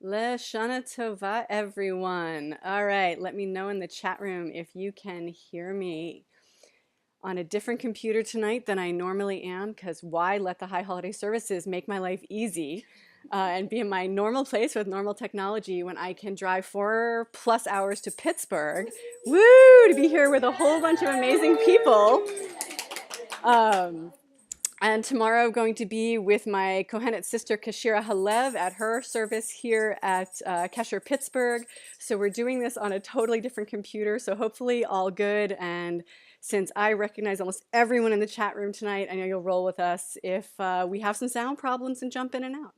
Shana Tova, everyone. All right, let me know in the chat room if you can hear me on a different computer tonight than I normally am, because why let the High Holiday Services make my life easy and be in my normal place with normal technology when I can drive 4+ hours to Pittsburgh, woo, to be here with a whole bunch of amazing people. And tomorrow I'm going to be with my Kohenet sister Kashira Halev at her service here at Kesher Pittsburgh. So we're doing this on a totally different computer, so hopefully all good. And since I recognize almost everyone in the chat room tonight, I know you'll roll with us if we have some sound problems and jump in and out.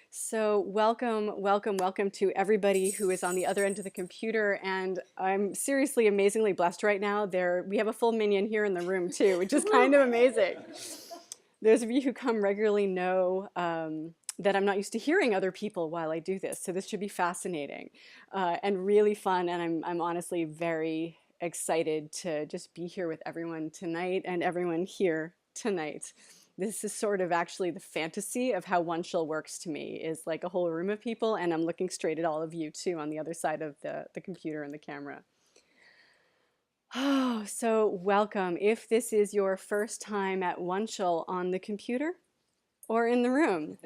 So welcome, welcome, welcome to everybody who is on the other end of the computer. And I'm seriously amazingly blessed right now. We have a full minion here in the room too, which is kind of amazing. Those of you who come regularly know that I'm not used to hearing other people while I do this, so this should be fascinating and really fun, and I'm honestly very excited to just be here with everyone tonight and everyone here tonight. This is sort of actually the fantasy of how OneShul works to me, is like a whole room of people, and I'm looking straight at all of you too on the other side of the computer and the camera. Oh, so welcome. If this is your first time at OneShul on the computer or in the room,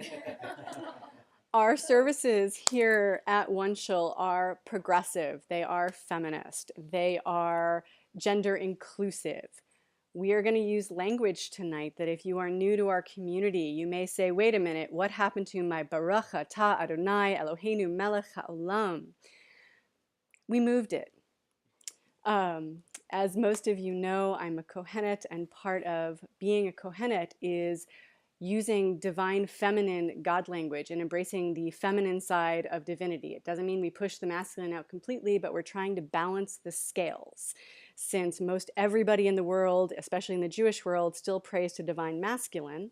our services here at OneShul are progressive. They are feminist. They are gender inclusive. We are going to use language tonight that if you are new to our community, you may say, wait a minute, what happened to my Baruch Atah Adonai Eloheinu Melech HaOlam? We moved it. As most of you know, I'm a Kohenet, and part of being a Kohenet is using divine feminine God language and embracing the feminine side of divinity. It doesn't mean we push the masculine out completely, but we're trying to balance the scales. Since most everybody in the world, especially in the Jewish world, still prays to divine masculine,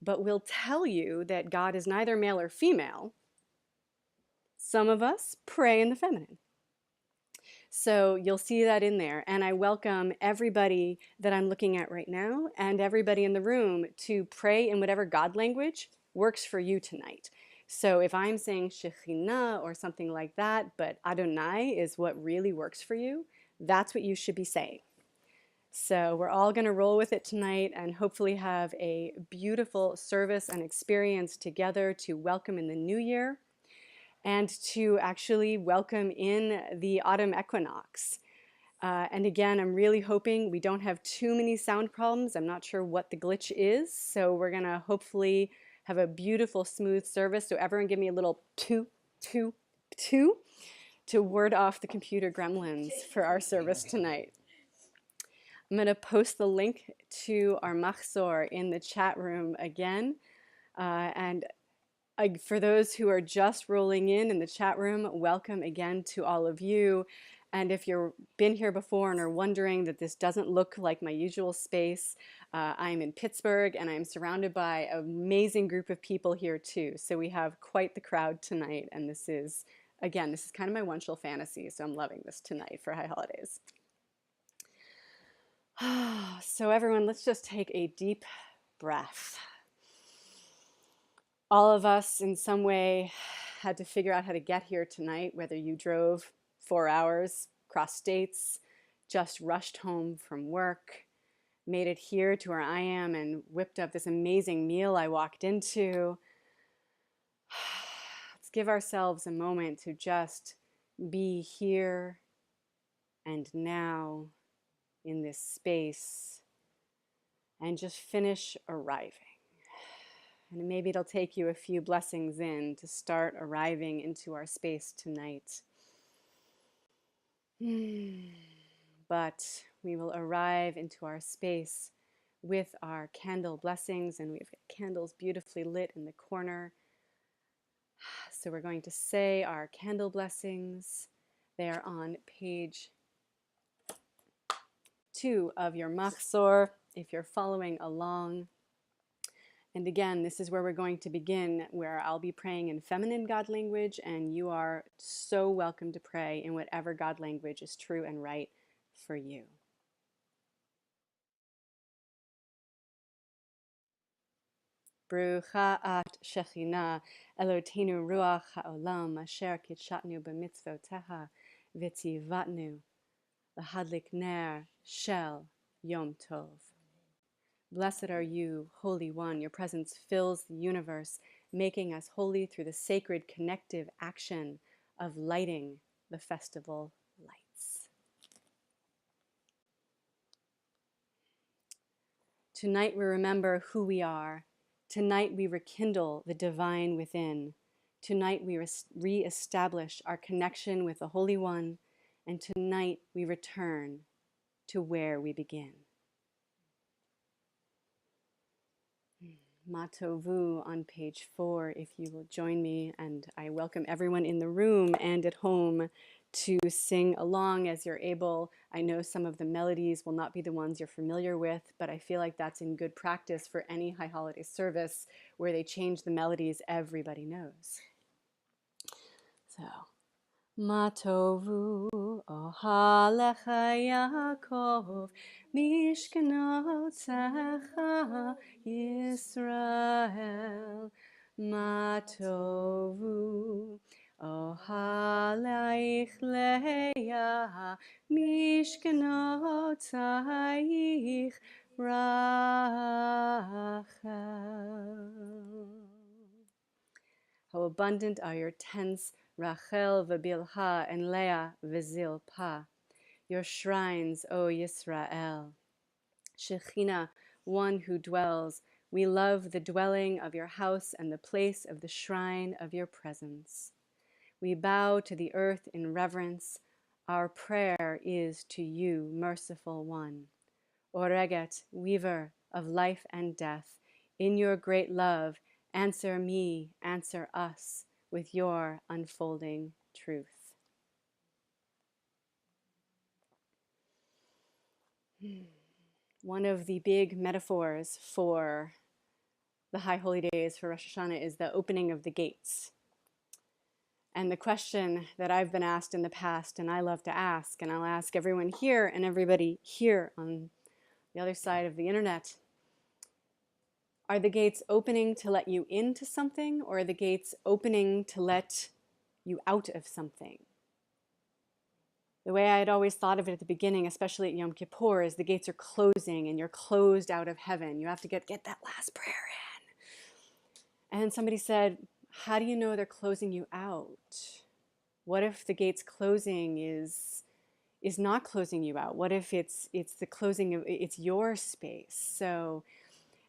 but will tell you that God is neither male or female, some of us pray in the feminine. So you'll see that in there. And I welcome everybody that I'm looking at right now and everybody in the room to pray in whatever God language works for you tonight. So if I'm saying Shekhinah or something like that, but Adonai is what really works for you, that's what you should be saying. So we're all going to roll with it tonight and hopefully have a beautiful service and experience together to welcome in the new year, and to actually welcome in the autumn equinox. And again, I'm really hoping we don't have too many sound problems. I'm not sure what the glitch is, so we're going to hopefully have a beautiful, smooth service. So everyone give me a little two, two, two to ward off the computer gremlins for our service tonight. I'm going to post the link to our machzor in the chat room again. And for those who are just rolling in the chat room, welcome again to all of you. And if you've been here before and are wondering that this doesn't look like my usual space, I'm in Pittsburgh and I'm surrounded by an amazing group of people here too. So we have quite the crowd tonight, and this is kind of my OneShul fantasy, so I'm loving this tonight for High Holidays. So everyone, let's just take a deep breath. All of us in some way had to figure out how to get here tonight, whether you drove 4 hours, crossed states, just rushed home from work, made it here to where I am and whipped up this amazing meal I walked into. Let's give ourselves a moment to just be here and now in this space and just finish arriving. And maybe it'll take you a few blessings in to start arriving into our space tonight. But we will arrive into our space with our candle blessings, and we've got candles beautifully lit in the corner. So we're going to say our candle blessings. They are on page 2 of your machzor if you're following along. And again, this is where we're going to begin, where I'll be praying in feminine God language, and you are so welcome to pray in whatever God language is true and right for you. Brucha at Shechina, Eloteinu Ruach HaOlam, Asher Kitshatnu B'mitzvoteha, V'tzivatnu, L'hadlik Ner Shel Yom Tov. Blessed are you, Holy One. Your presence fills the universe, making us holy through the sacred connective action of lighting the festival lights. Tonight we remember who we are. Tonight we rekindle the divine within. Tonight we re-establish our connection with the Holy One, and tonight we return to where we begin. Matovu on page 4, if you will join me, and I welcome everyone in the room and at home to sing along as you're able. I know some of the melodies will not be the ones you're familiar with, but I feel like that's in good practice for any high holiday service where they change the melodies everybody knows. So, Matovu ohalecha Yaakov mishkanotzecha Yisrael. Matovu ohaleich Leah mishkanotzeich Rachel. How abundant are your tents, Rachel v'Bilha, and Leah v'Zilpah, your shrines, O Yisrael. Shechina, one who dwells, we love the dwelling of your house and the place of the shrine of your presence. We bow to the earth in reverence. Our prayer is to you, merciful one. Oreget, weaver of life and death, in your great love, answer me, answer us with your unfolding truth. One of the big metaphors for the High Holy Days for Rosh Hashanah is the opening of the gates. And the question that I've been asked in the past, and I love to ask, and I'll ask everyone here and everybody here on the other side of the internet, are the gates opening to let you into something, or are the gates opening to let you out of something? The way I had always thought of it at the beginning, especially at Yom Kippur, is the gates are closing and you're closed out of heaven. You have to get that last prayer in. And then somebody said, how do you know they're closing you out? What if the gates closing is not closing you out? What if it's the closing of, it's your space? So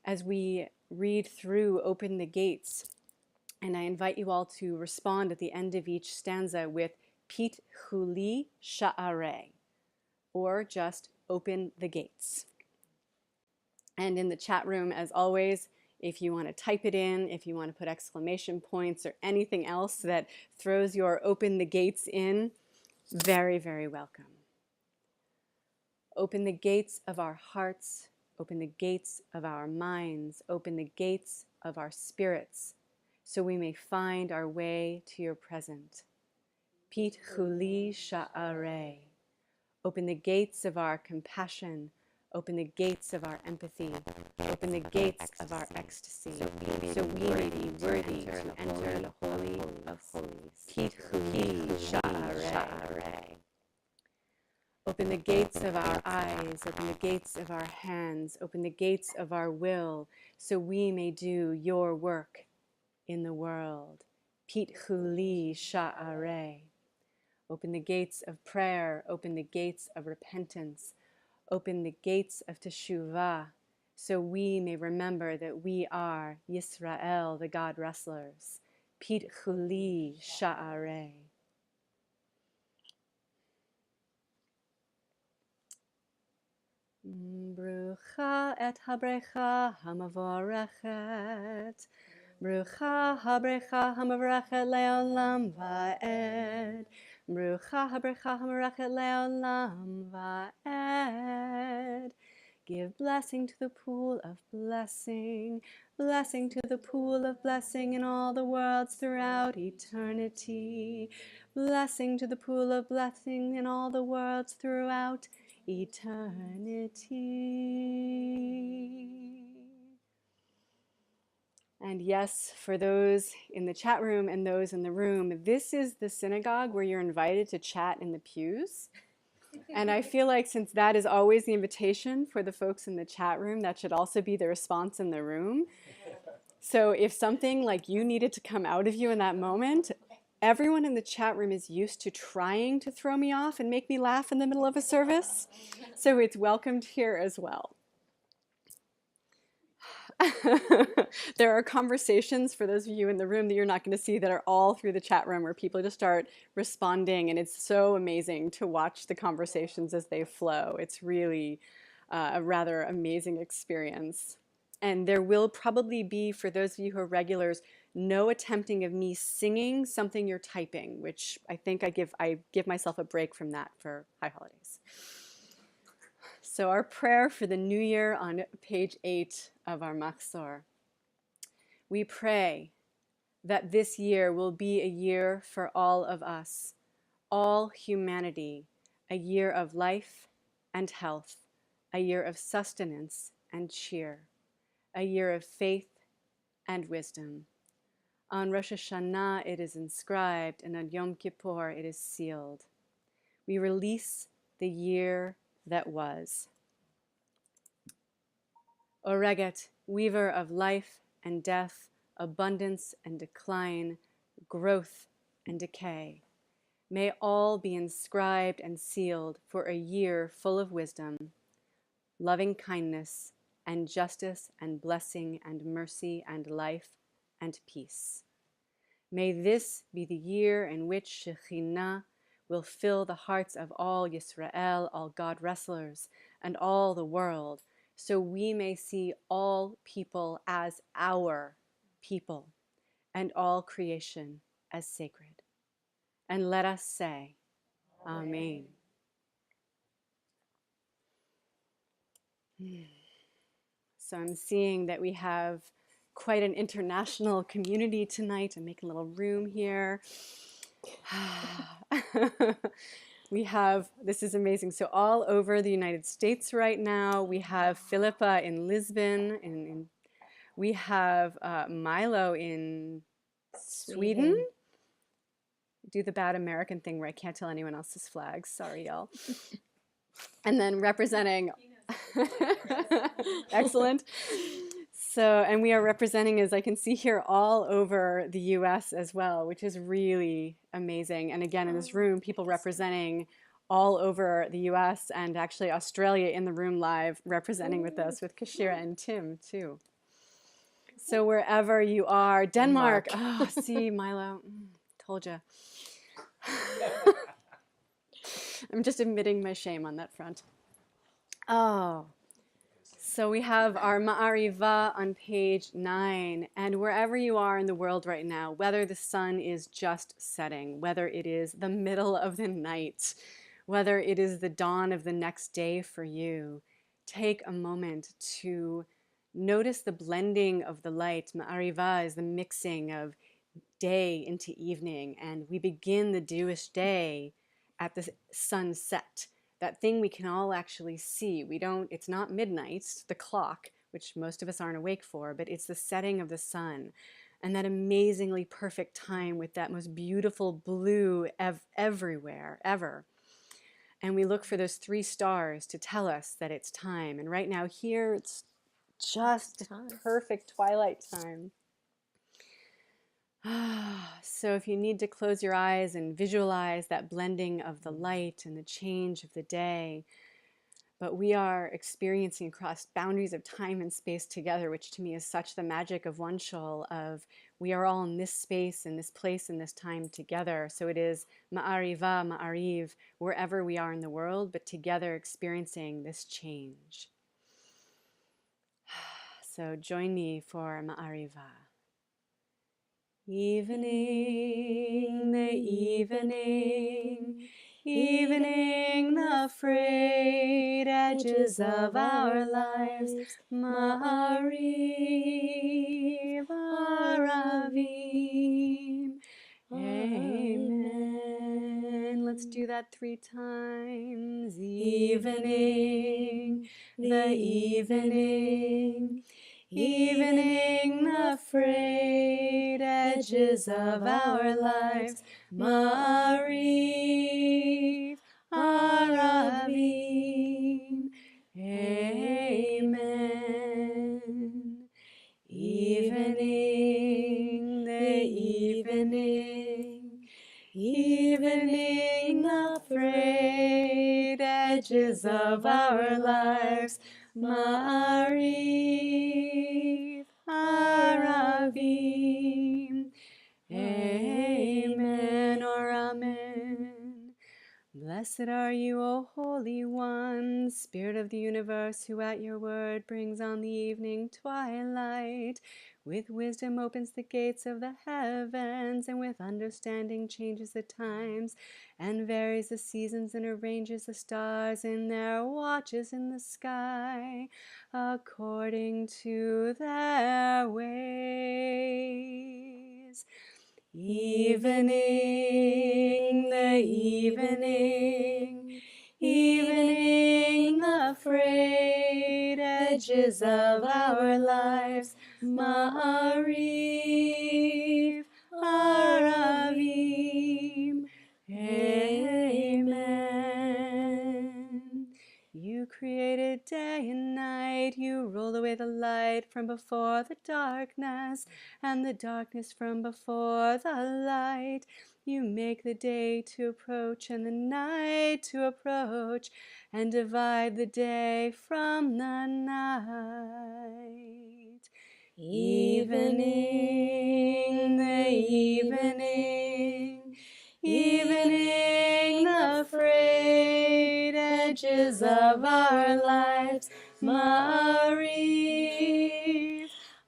as we read through Open the Gates, and I invite you all to respond at the end of each stanza with Pit Chuli Sha'areh, or just open the gates. And in the chat room, as always, if you want to type it in, if you want to put exclamation points or anything else that throws your open the gates in, very, very welcome. Open the gates of our hearts, open the gates of our minds, open the gates of our spirits, so we may find our way to your present. Pit Chuli Sha'areh. Open the gates of our compassion, open the gates of our empathy, open the gates of our ecstasy, so we may be worthy to enter the Holy of Holies. Pit Chuli Sha'areh. Open the gates of our eyes, open the gates of our hands, open the gates of our will, so we may do your work in the world. Pit Chuli Sha'areh. Open the gates of prayer, open the gates of repentance, open the gates of teshuvah, so we may remember that we are Yisrael, the God wrestlers. Pit Chuli Sha'areh. Brucha et habrecha hamavorechet. Brucha habrecha hamavorechet leolam va'ed. Brucha habrecha hamavorechet leolam va'ed. Give blessing to the pool of blessing, blessing to the pool of blessing in all the worlds throughout eternity. Blessing to the pool of blessing in all the worlds throughout eternity. And yes, for those in the chat room and those in the room, this is the synagogue where you're invited to chat in the pews. And I feel like since that is always the invitation for the folks in the chat room, that should also be the response in the room. So if something like you needed to come out of you in that moment, everyone in the chat room is used to trying to throw me off and make me laugh in the middle of a service. So it's welcomed here as well. There are conversations for those of you in the room that you're not going to see that are all through the chat room where people just start responding, and it's so amazing to watch the conversations as they flow. It's really a rather amazing experience. And there will probably be, for those of you who are regulars, no attempting of me singing something you're typing, which I think I give myself a break from that for High Holidays. So our prayer for the new year on page 8 of our Machzor. We pray that this year will be a year for all of us, all humanity, a year of life and health, a year of sustenance and cheer, a year of faith and wisdom. On Rosh Hashanah it is inscribed, and on Yom Kippur it is sealed. We release the year that was. Oreget, weaver of life and death, abundance and decline, growth and decay. May all be inscribed and sealed for a year full of wisdom, loving kindness, and justice and blessing and mercy and life and peace. May this be the year in which Shekhinah will fill the hearts of all Yisrael, all God wrestlers, and all the world, so we may see all people as our people, and all creation as sacred. And let us say, Amen. So I'm seeing that we have quite an international community tonight. I'm making a little room here. We have, this is amazing, so all over the United States right now, we have Philippa in Lisbon, we have Milo in Sweden. Do the bad American thing where I can't tell anyone else's flags. Sorry, y'all. And then representing, excellent. So, and we are representing, as I can see here, all over the US as well, which is really amazing. And again, in this room, people representing all over the US and actually Australia in the room live, representing with us, with Kashira and Tim too. So wherever you are, Denmark. Oh, see, Milo, told you. I'm just admitting my shame on that front. Oh. So we have our Ma'ariva on page 9, and wherever you are in the world right now, whether the sun is just setting, whether it is the middle of the night, whether it is the dawn of the next day for you, take a moment to notice the blending of the light. Ma'ariva is the mixing of day into evening, and we begin the Jewish day at the sunset. That thing we can all actually see. It's not midnight, the clock, which most of us aren't awake for, but it's the setting of the sun. And that amazingly perfect time with that most beautiful blue everywhere, ever. And we look for those 3 stars to tell us that it's time. And right now here, it's just perfect twilight time. So if you need to close your eyes and visualize that blending of the light and the change of the day, but we are experiencing across boundaries of time and space together, which to me is such the magic of OneShul, of we are all in this space, in this place, in this time together. So it is Ma'ariva, Ma'ariv, wherever we are in the world, but together experiencing this change. So join me for Ma'ariva. Evening, the evening, evening, the frayed edges of our lives. Ma'ariv, Aravim. Amen. Let's do that 3 times. Evening, the evening, evening the frayed edges of our lives, Ma'ariv, Aravim, Amen. Evening, the evening the frayed edges of our lives, Ma'ariv, Aravim, Amen or Amen. Blessed are you, O Holy One, Spirit of the universe, who at your word brings on the evening twilight, with wisdom opens the gates of the heavens, and with understanding changes the times, and varies the seasons, and arranges the stars in their watches in the sky, according to their ways. Evening, the evening the frayed edges of our lives, Ma'ariv, Aravim, Amen. You created day and night, you roll away the light from before the darkness, and the darkness from before the light. You make the day to approach and the night to approach, and divide the day from the night. Evening, the evening the frayed edges of our lives, Ma'ariv,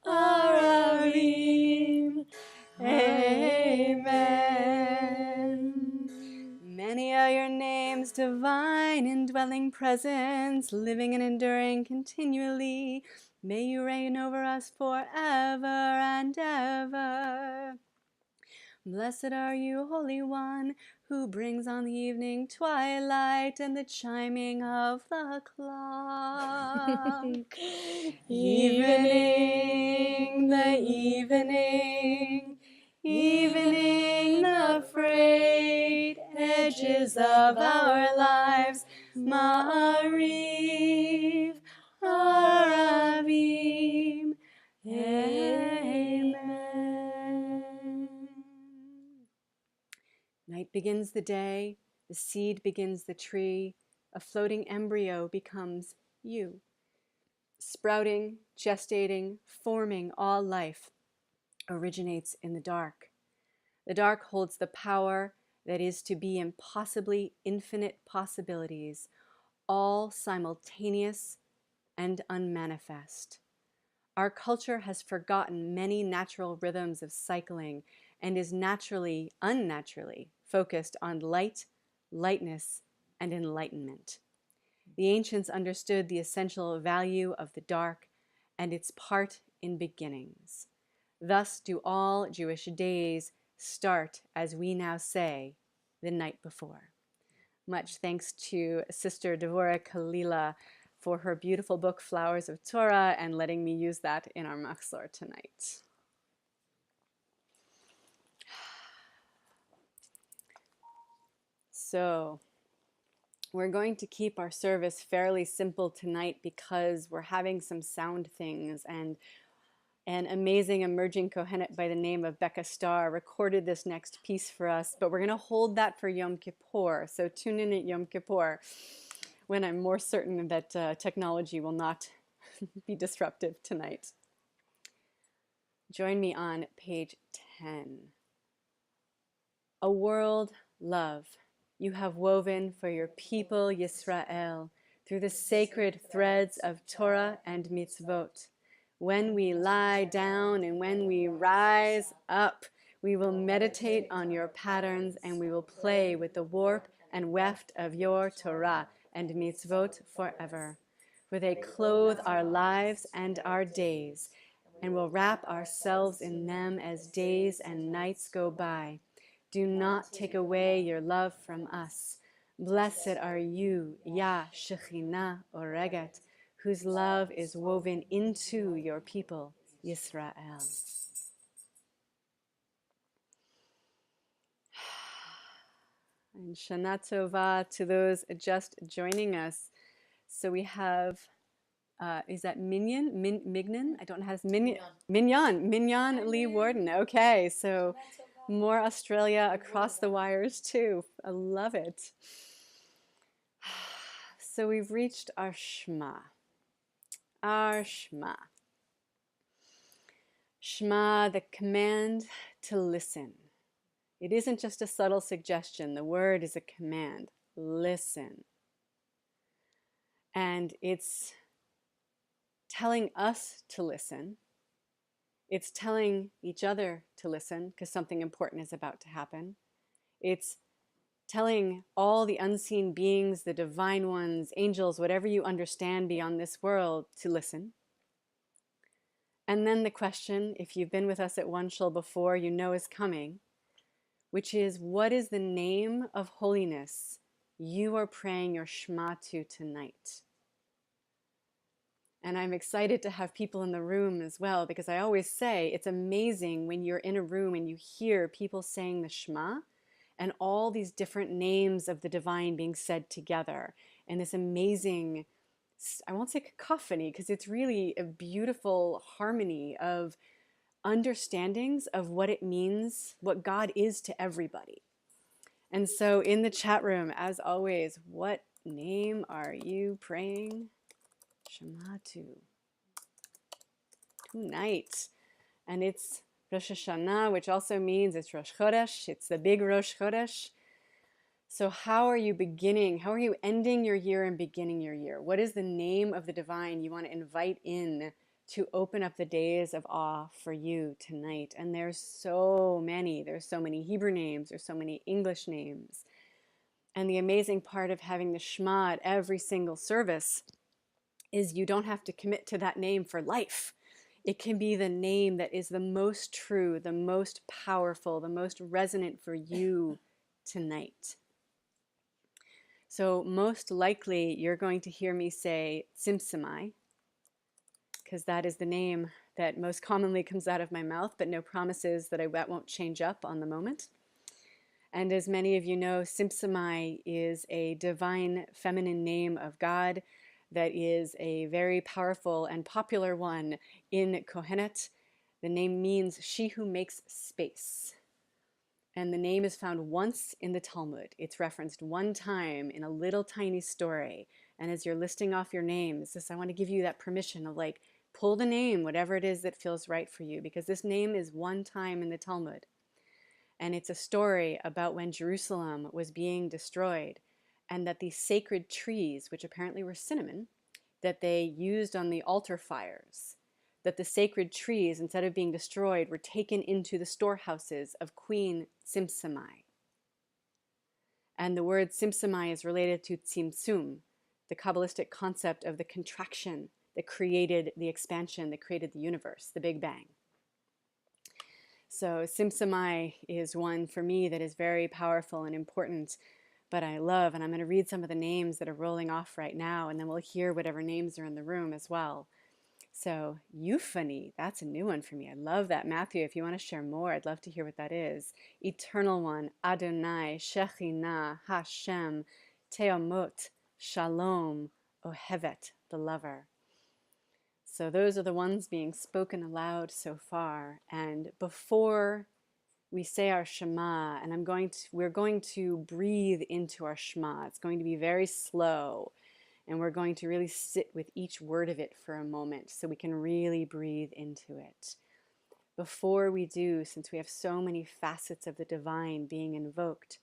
Aravim, Amen. Many are your names, divine indwelling presence, living and enduring continually. May you reign over us forever and ever. Blessed are you, Holy One, who brings on the evening twilight and the chiming of the clock. Evening, the evening the frayed edges of our lives, Ma'ariv, Aravim, Amen. Night begins the day, the seed begins the tree, a floating embryo becomes you. Sprouting, gestating, forming all life originates in the dark. The dark holds the power that is to be impossibly infinite possibilities, all simultaneous and unmanifest. Our culture has forgotten many natural rhythms of cycling and is unnaturally focused on light, lightness, and enlightenment. The ancients understood the essential value of the dark and its part in beginnings. Thus do all Jewish days start, as we now say, the night before. Much thanks to Sister Devorah Kalila for her beautiful book, Flowers of Torah, and letting me use that in our machzor tonight. So, we're going to keep our service fairly simple tonight because we're having some sound things, and an amazing emerging Kohenet by the name of Becca Starr recorded this next piece for us, but we're going to hold that for Yom Kippur. So tune in at Yom Kippur when I'm more certain that technology will not be disruptive tonight. Join me on page 10. A world love you have woven for your people Yisrael through the sacred threads of Torah and mitzvot. When we lie down and when we rise up, we will meditate on your patterns and we will play with the warp and weft of your Torah and mitzvot forever. For they clothe our lives and our days, and will wrap ourselves in them as days and nights go by. Do not take away your love from us. Blessed are you, Yah Shekhinah Oreget, whose love is woven into your people, Yisrael. And Shana Tova to those just joining us. So we have, is that Mignon? I don't know how to say Mignon Lee Warden. Okay, so more Australia across the wires too. I love it. So we've reached our Shema. Our Shema. Shema, the command to listen. It isn't just a subtle suggestion. The word is a command. Listen. And it's telling us to listen. It's telling each other to listen because something important is about to happen. It's telling all the unseen beings, the divine ones, angels, whatever you understand beyond this world, to listen. And then the question, if you've been with us at OneShul before, you know is coming, which is, what is the name of holiness you are praying your Shema to tonight? And I'm excited to have people in the room as well, because I always say it's amazing when you're in a room and you hear people saying the Shema and all these different names of the divine being said together. And this amazing, I won't say cacophony, because it's really a beautiful harmony of understandings of what it means, what God is to everybody. And so in the chat room, as always, what name are you praying Shema to tonight? And it's Rosh Hashanah, which also means it's Rosh Chodesh. It's the big Rosh Chodesh. So how are you beginning? How are you ending your year and beginning your year? What is the name of the divine you want to invite in to open up the days of awe for you tonight? And there's so many. There's so many Hebrew names. There's so many English names. And the amazing part of having the Shema at every single service is you don't have to commit to that name for life. It can be the name that is the most true, the most powerful, the most resonant for you tonight. So most likely you're going to hear me say Simsamai, because that is the name that most commonly comes out of my mouth, but no promises that that won't change up on the moment. And as many of you know, Simsamai is a divine feminine name of God that is a very powerful and popular one in Kohenet. The name means she who makes space. And the name is found once in the Talmud. It's referenced one time in a little tiny story. And as you're listing off your names, I want to give you that permission of like, pull the name, whatever it is that feels right for you, because this name is one time in the Talmud. And it's a story about when Jerusalem was being destroyed, and that these sacred trees, which apparently were cinnamon, that they used on the altar fires, that the sacred trees, instead of being destroyed, were taken into the storehouses of Queen Simsamai. And the word Simsamai is related to Tzimtzum, the Kabbalistic concept of the contraction that created the expansion, that created the universe, the Big Bang. So Simsamai is one for me that is very powerful and important, but I love, and I'm going to read some of the names that are rolling off right now, and then we'll hear whatever names are in the room as well. So Euphony, that's a new one for me. I love that. Matthew, if you want to share more, I'd love to hear what that is. Eternal One, Adonai, Shekhinah, Hashem, Teomot, Shalom, Ohevet, the lover. So those are the ones being spoken aloud so far. And before we say our Shema, and we're going to breathe into our Shema. It's going to be very slow, and we're going to really sit with each word of it for a moment so we can really breathe into it. Before we do, since we have so many facets of the divine being invoked,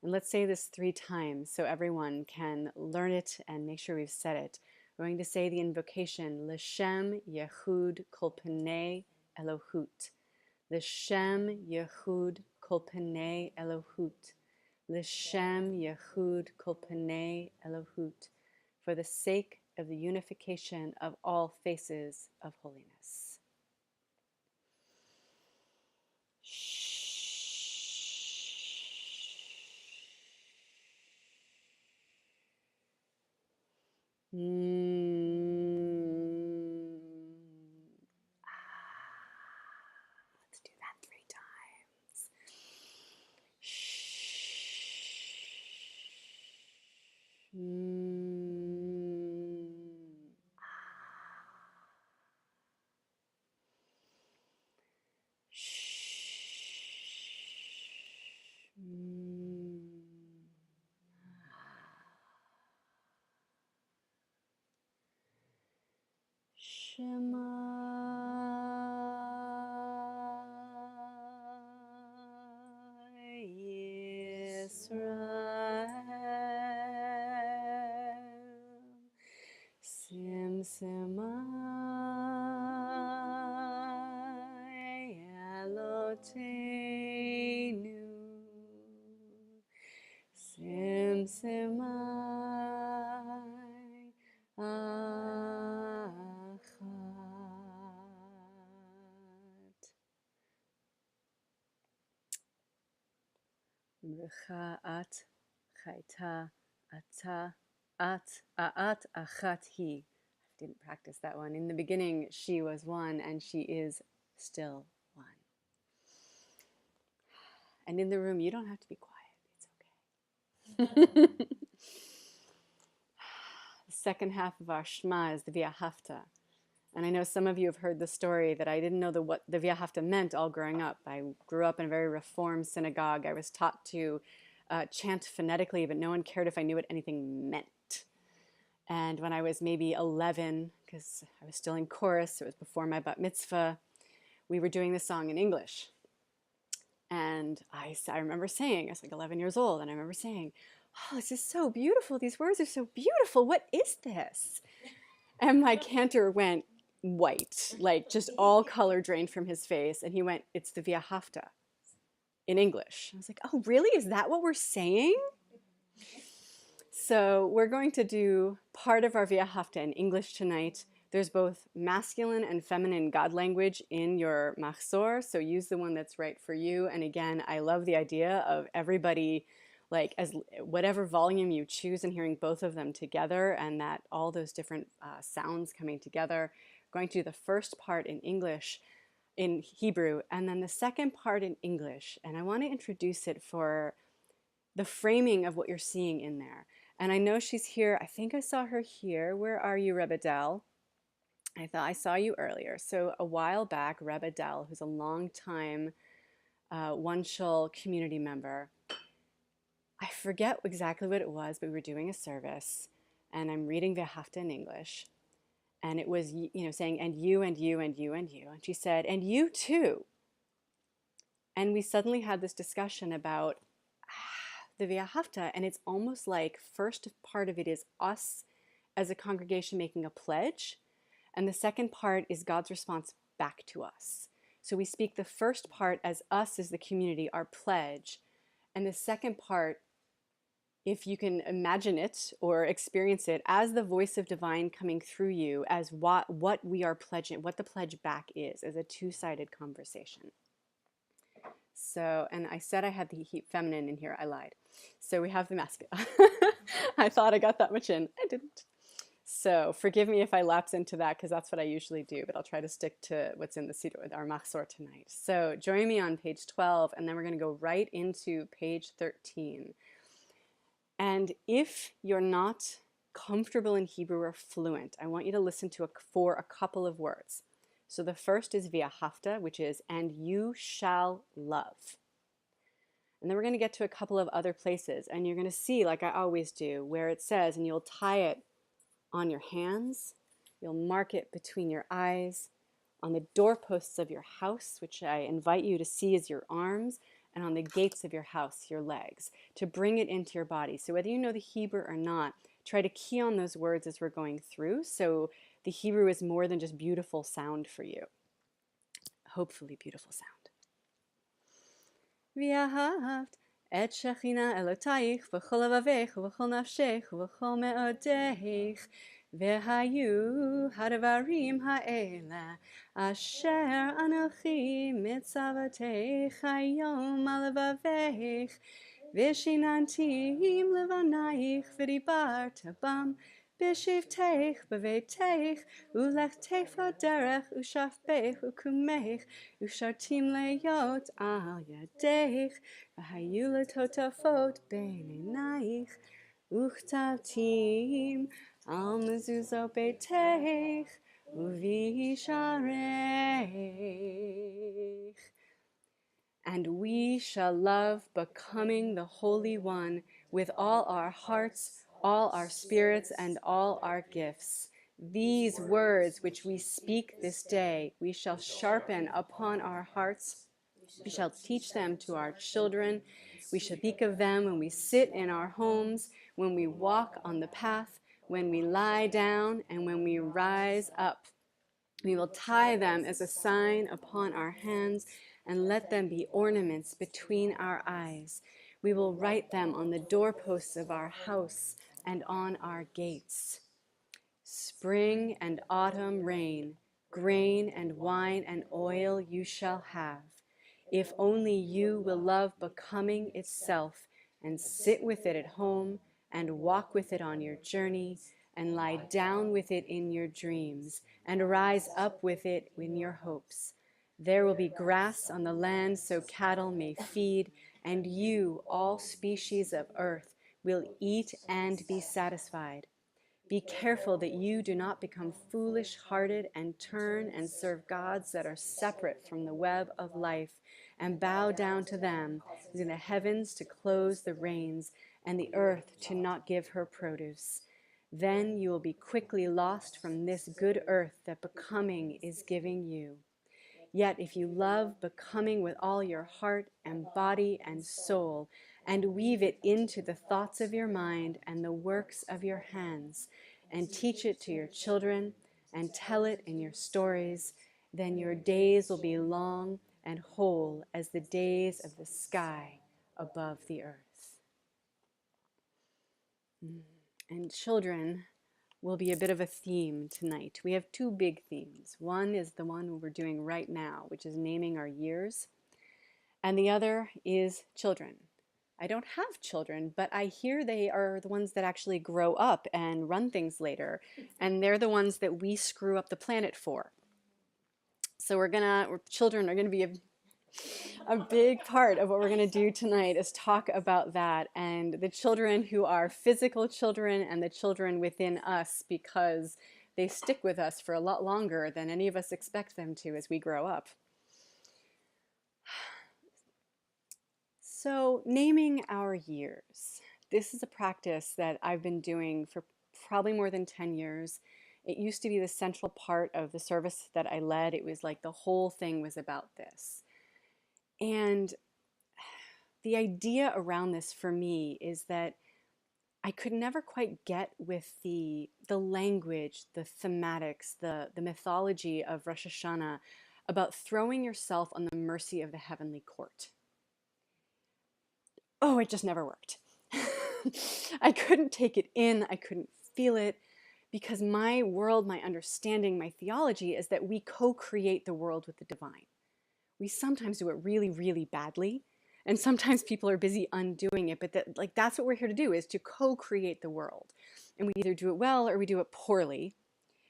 and let's say this 3 times so everyone can learn it and make sure we've said it. We're going to say the invocation, L'Shem Yehud Kol Pnei Elohut. L'Shem Yehud Kol Pnei Elohut. L'Shem Yehud Kol Pnei Elohut. For the sake of the unification of all faces of holiness. Mm. Shema Yisrael Simsemai Eloteinu Simsemai Achat. Mrecha at chaita ata at aat achat hi. I didn't practice that one. In the beginning, she was one, and she is still one. And in the room, you don't have to be quiet. It's okay. The second half of our Shema is the V'ahavta. And I know some of you have heard the story that I didn't know what the V'ahavta meant all growing up. I grew up in a very reformed synagogue. I was taught to chant phonetically, but no one cared if I knew what anything meant. And when I was maybe 11, because I was still in chorus, it was before my bat mitzvah, we were doing the song in English. And I remember saying, I was like 11 years old, and I remember saying, oh, this is so beautiful. These words are so beautiful. What is this? And my cantor went white, like just all color drained from his face. And he went, it's the V'ahavta in English. I was like, oh, really? Is that what we're saying? So we're going to do part of our V'ahavta in English tonight. There's both masculine and feminine God language in your machzor, so use the one that's right for you. And again, I love the idea of everybody, like as whatever volume you choose, and hearing both of them together, and that all those different sounds coming together. We're going to do the first part in English, in Hebrew, and then the second part in English. And I want to introduce it for the framing of what you're seeing in there. And I know she's here. I think I saw her here. Where are you, Rebbe Dell? I thought I saw you earlier. So a while back, Rebbe Dell, who's a long-time OneShul community member, I forget exactly what it was, but we were doing a service, and I'm reading V'ahavta in English, and it was, saying, and you, and you, and you, and you. And she said, and you too. And we suddenly had this discussion about the V'ahavta, and it's almost like first part of it is us as a congregation making a pledge, and the second part is God's response back to us. So we speak the first part as us as the community, our pledge, and the second part, if you can imagine it or experience it, as the voice of divine coming through you, as what we are pledging, what the pledge back is, as a two-sided conversation. So, and I said I had the feminine in here, I lied. So we have the masculine. I thought I got that much in, I didn't. So forgive me if I lapse into that, because that's what I usually do, but I'll try to stick to what's in the Siddur with our machzor tonight. So join me on page 12, and then we're going to go right into page 13. And if you're not comfortable in Hebrew or fluent, I want you to listen to for a couple of words. So the first is V'ahavta, which is, and you shall love. And then we're going to get to a couple of other places, and you're going to see, like I always do, where it says, and you'll tie it on your hands, you'll mark it between your eyes, on the doorposts of your house, which I invite you to see as your arms, and on the gates of your house, your legs, to bring it into your body. So whether you know the Hebrew or not, try to key on those words as we're going through, so the Hebrew is more than just beautiful sound for you. Hopefully beautiful sound. V'ahavt et shechina elotayich v'chol avavech v'chol nafshech v'chol me'odeich v'hayu hadavarim ha'ela asher anochi mitzavateich hayom alavaveich v'shinantim levanayich v'dibarta bam B'shivteich b'veiteich ulechteich derech ushafbeich ukumeich ushartim leyot al yadeich v'hayu letotafot b'neinayich Uchtatim al mezuzot beiteich uvishareich. And we shall love becoming the Holy One with all our hearts, all our spirits, and all our gifts. These words which we speak this day, we shall sharpen upon our hearts. We shall teach them to our children. We shall speak of them when we sit in our homes, when we walk on the path, when we lie down, and when we rise up. We will tie them as a sign upon our hands and let them be ornaments between our eyes. We will write them on the doorposts of our house and on our gates. Spring and autumn rain, grain and wine and oil you shall have, if only you will love becoming itself and sit with it at home and walk with it on your journey and lie down with it in your dreams and rise up with it in your hopes. There will be grass on the land so cattle may feed, and you, all species of earth, will eat and be satisfied. Be careful that you do not become foolish-hearted and turn and serve gods that are separate from the web of life and bow down to them, using the heavens to close the rains and the earth to not give her produce. Then you will be quickly lost from this good earth that becoming is giving you. Yet if you love becoming with all your heart and body and soul, and weave it into the thoughts of your mind and the works of your hands, and teach it to your children, and tell it in your stories, then your days will be long and whole as the days of the sky above the earth. And children will be a bit of a theme tonight. We have two big themes. One is the one we're doing right now, which is naming our years. And the other is children. I don't have children, but I hear they are the ones that actually grow up and run things later. And they're the ones that we screw up the planet for. So children are gonna be a big part of what we're going to do tonight is talk about that and the children who are physical children and the children within us, because they stick with us for a lot longer than any of us expect them to as we grow up. So, naming our years. This is a practice that I've been doing for probably more than 10 years. It used to be the central part of the service that I led. It was like the whole thing was about this. And the idea around this for me is that I could never quite get with the language, the thematics, the mythology of Rosh Hashanah about throwing yourself on the mercy of the heavenly court. Oh, it just never worked. I couldn't take it in. I couldn't feel it, because my world, my understanding, my theology is that we co-create the world with the divine. We sometimes do it really, really badly, and sometimes people are busy undoing it, but that's what we're here to do, is to co-create the world. And we either do it well or we do it poorly.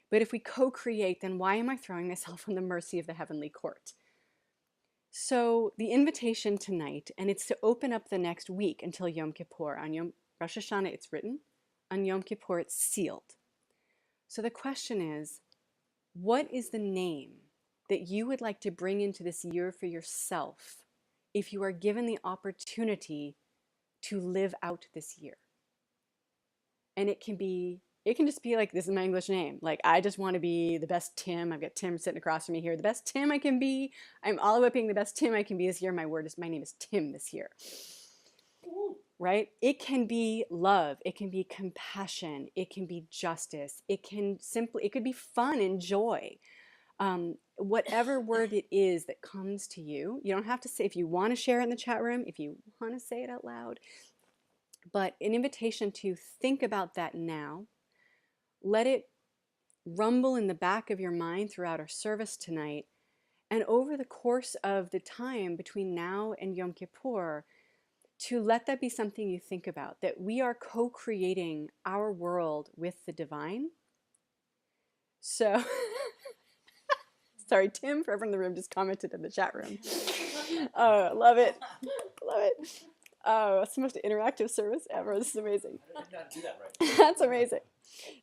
But if we co-create, then why am I throwing myself on the mercy of the heavenly court? So the invitation tonight, and it's to open up the next week until Yom Kippur. On Rosh Hashanah it's written, on Yom Kippur it's sealed. So the question is, what is the name that you would like to bring into this year for yourself if you are given the opportunity to live out this year? And it can just be like, this is my English name. Like, I just want to be the best Tim. I've got Tim sitting across from me here. The best Tim I can be. I'm all about being the best Tim I can be this year. My name is Tim this year. Right? It can be love. It can be compassion. It can be justice. It could be fun and joy. Whatever word it is that comes to you, you don't have to say, if you want to share it in the chat room, if you want to say it out loud, but an invitation to think about that now. Let it rumble in the back of your mind throughout our service tonight. And over the course of the time between now and Yom Kippur, to let that be something you think about, that we are co-creating our world with the divine. So, sorry, Tim, for everyone in the room, just commented in the chat room. Oh, love it. Love it. Oh, it's the most interactive service ever. This is amazing. I did not do that right. That's amazing.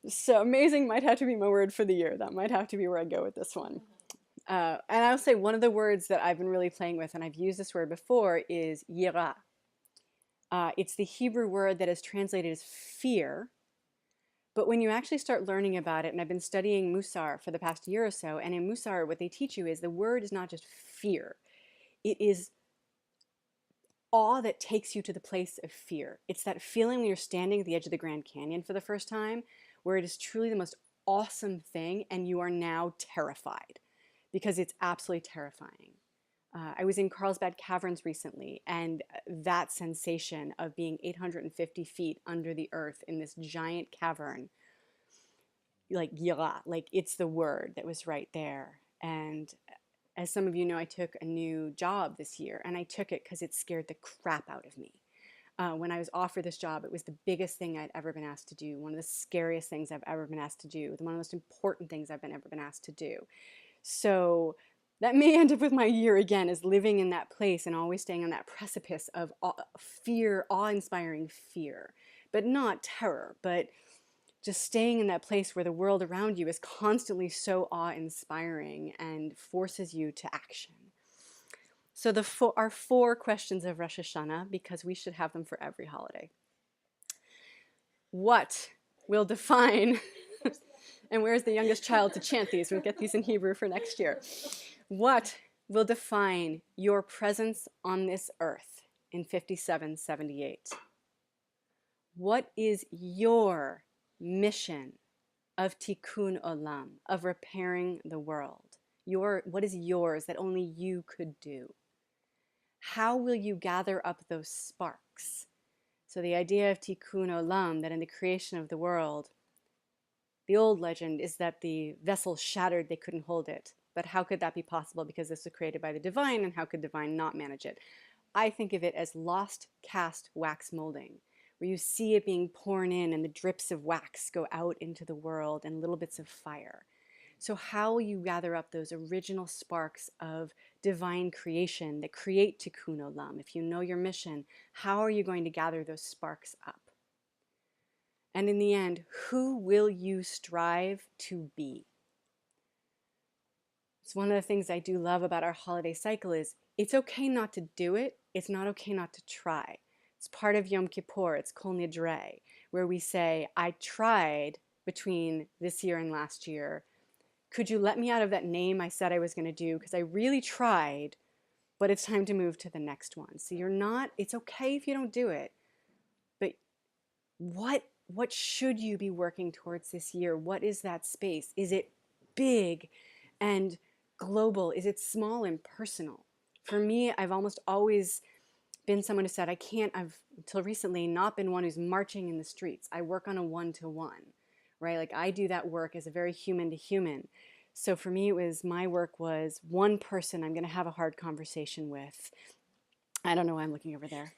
So amazing might have to be my word for the year. That might have to be where I go with this one. And I'll say one of the words that I've been really playing with, and I've used this word before, is yira. It's the Hebrew word that is translated as fear. But when you actually start learning about it, and I've been studying Musar for the past year or so, and in Musar what they teach you is the word is not just fear. It is awe that takes you to the place of fear. It's that feeling when you're standing at the edge of the Grand Canyon for the first time, where it is truly the most awesome thing, and you are now terrified because it's absolutely terrifying. I was in Carlsbad Caverns recently, and that sensation of being 850 feet under the earth in this giant cavern, like yira, like it's the word that was right there. And as some of you know, I took a new job this year, and I took it because it scared the crap out of me. When I was offered this job, it was the biggest thing I'd ever been asked to do, one of the scariest things I've ever been asked to do, one of the most important things I've ever been asked to do. So that may end up with my year again, is living in that place and always staying on that precipice of fear, awe-inspiring fear, but not terror, but just staying in that place where the world around you is constantly so awe-inspiring and forces you to action. So our 4 questions of Rosh Hashanah, because we should have them for every holiday. What will define, and where's the youngest child to chant these? We'll get these in Hebrew for next year. What will define your presence on this earth in 5778? What is your mission of tikkun olam, of repairing the world? What is yours that only you could do? How will you gather up those sparks? So the idea of tikkun olam, that in the creation of the world, the old legend is that the vessel shattered, they couldn't hold it. But how could that be possible? Because this was created by the divine, and how could divine not manage it? I think of it as lost cast wax molding, where you see it being poured in and the drips of wax go out into the world and little bits of fire. So how will you gather up those original sparks of divine creation that create tikkun olam? If you know your mission, how are you going to gather those sparks up? And in the end, who will you strive to be? It's one of the things I do love about our holiday cycle is it's okay not to do it. It's not okay not to try. It's part of Yom Kippur. It's Kol Nidre, where we say, I tried between this year and last year. Could you let me out of that name I said I was going to do? Because I really tried, but it's time to move to the next one. So it's okay if you don't do it. But what should you be working towards this year? What is that space? Is it big and global? Is it small and personal? For me, I've almost always been someone who said, I've until recently not been one who's marching in the streets. I work on a one-to-one, right? Like I do that work as a very human to human. So for me, my work was one person I'm going to have a hard conversation with. I don't know why I'm looking over there.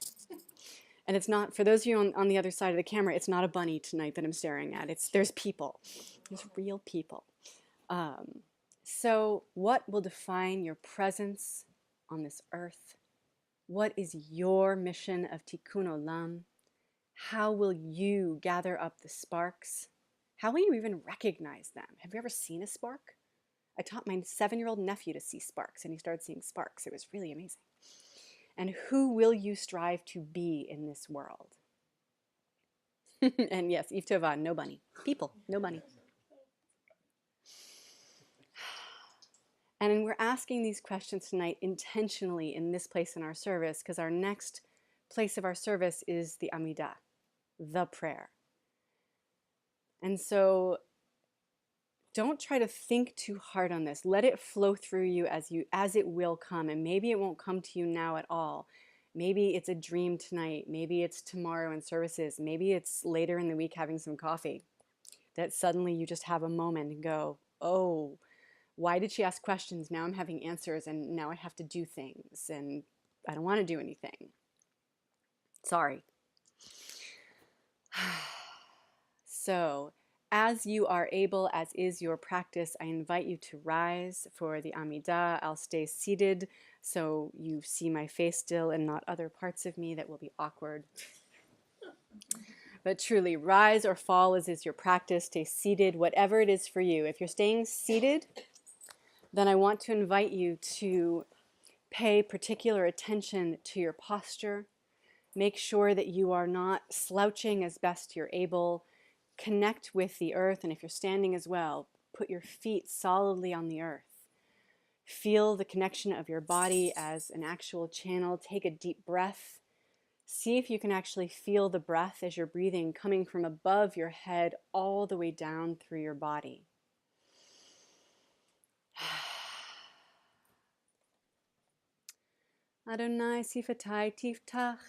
And it's not, for those of you on the other side of the camera, it's not a bunny tonight that I'm staring at. There's people. There's real people. So what will define your presence on this earth? What is your mission of tikkun olam? How will you gather up the sparks? How will you even recognize them? Have you ever seen a spark? I taught my 7-year-old nephew to see sparks, and he started seeing sparks. It was really amazing. And who will you strive to be in this world? And yes, Yves Tova, no bunny. People, no bunny. And we're asking these questions tonight intentionally in this place in our service, because our next place of our service is the Amidah, the prayer. And so don't try to think too hard on this. Let it flow through you as it will come. And maybe it won't come to you now at all. Maybe it's a dream tonight. Maybe it's tomorrow in services. Maybe it's later in the week having some coffee, that suddenly you just have a moment and go, oh, why did she ask questions? Now I'm having answers, and now I have to do things, and I don't want to do anything. Sorry. So, as you are able, as is your practice, I invite you to rise for the Amidah. I'll stay seated so you see my face still and not other parts of me that will be awkward. But truly, rise or fall as is your practice. Stay seated, whatever it is for you. If you're staying seated, then I want to invite you to pay particular attention to your posture. Make sure that you are not slouching as best you're able. Connect with the earth, and if you're standing as well, put your feet solidly on the earth. Feel the connection of your body as an actual channel. Take a deep breath. See if you can actually feel the breath as you're breathing coming from above your head all the way down through your body. Adonai sifatai tiftach,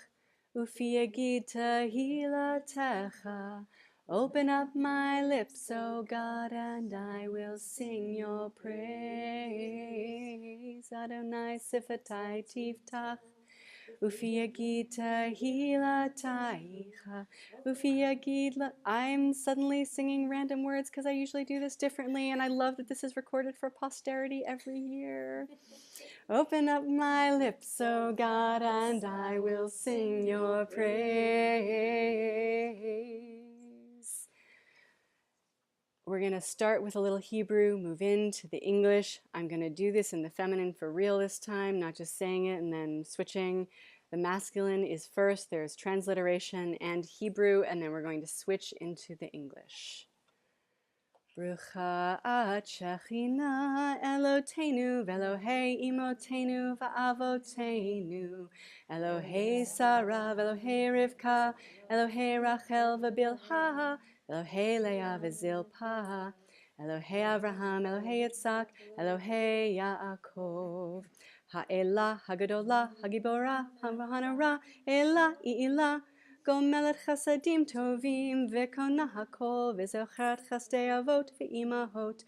ufi yagid tehilatecha. Open up my lips, O God, and I will sing your praise. Adonai sifatai tiftach, ufi yagid tehilataicha. Ufi yagid. I'm suddenly singing random words because I usually do this differently, and I love that this is recorded for posterity every year. Open up my lips, O God, and I will sing your praise. We're going to start with a little Hebrew, move into the English. I'm going to do this in the feminine for real this time, not just saying it and then switching. The masculine is first, there's transliteration and Hebrew, and then we're going to switch into the English. Brucha at Shechina Eloteinu Velohei Imoteinu Va'avoteinu Elohei Sarah Velohei Rivka Elohei Rachel V'Bilha Elohei Leah V'Zilpah Elohei Avraham Elohei Yitzhak Elohei Yaakov Ha'elah Hagadolah Hagibora Hanara Elah I'ilah Gomelet chasadim tovim vekona hakol v'zochrat chastei avot v'imahot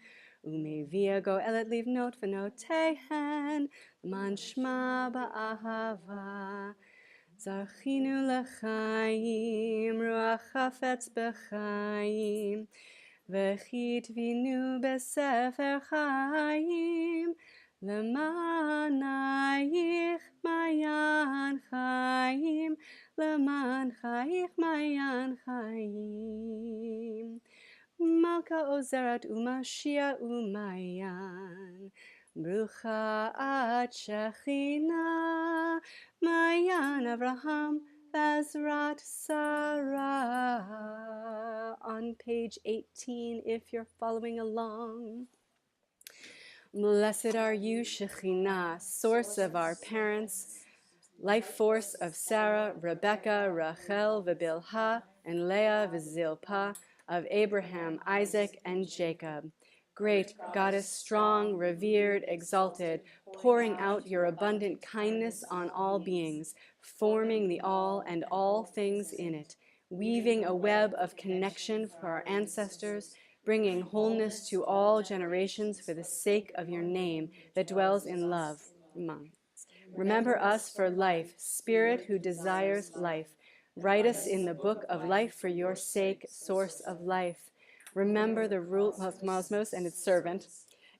umevia goelet livnot v'notehen man shma ba'ahava zarchinu l'chaim ruach chafetz b'chaim v'chitvinu b'sefer chaim Lemanayich mayan chaim, leman chayich mayan chaim. Malka ozeret umashia umayan, brucha at Shechina, mayan Avraham, Bezrat Sarah. On page 18, if you're following along. Blessed are you, Shekhinah, source of our parents, life force of Sarah, Rebecca, Rachel, V'Bilha, and Leah, V'Zilpah, of Abraham, Isaac, and Jacob. Great goddess, strong, revered, exalted, pouring out your abundant kindness on all beings, forming the all and all things in it, weaving a web of connection for our ancestors, bringing wholeness to all generations for the sake of your name that dwells in love. Remember us for life, Spirit who desires life. Write us in the book of life for your sake, source of life. Remember the rule of Cosmos and its servant,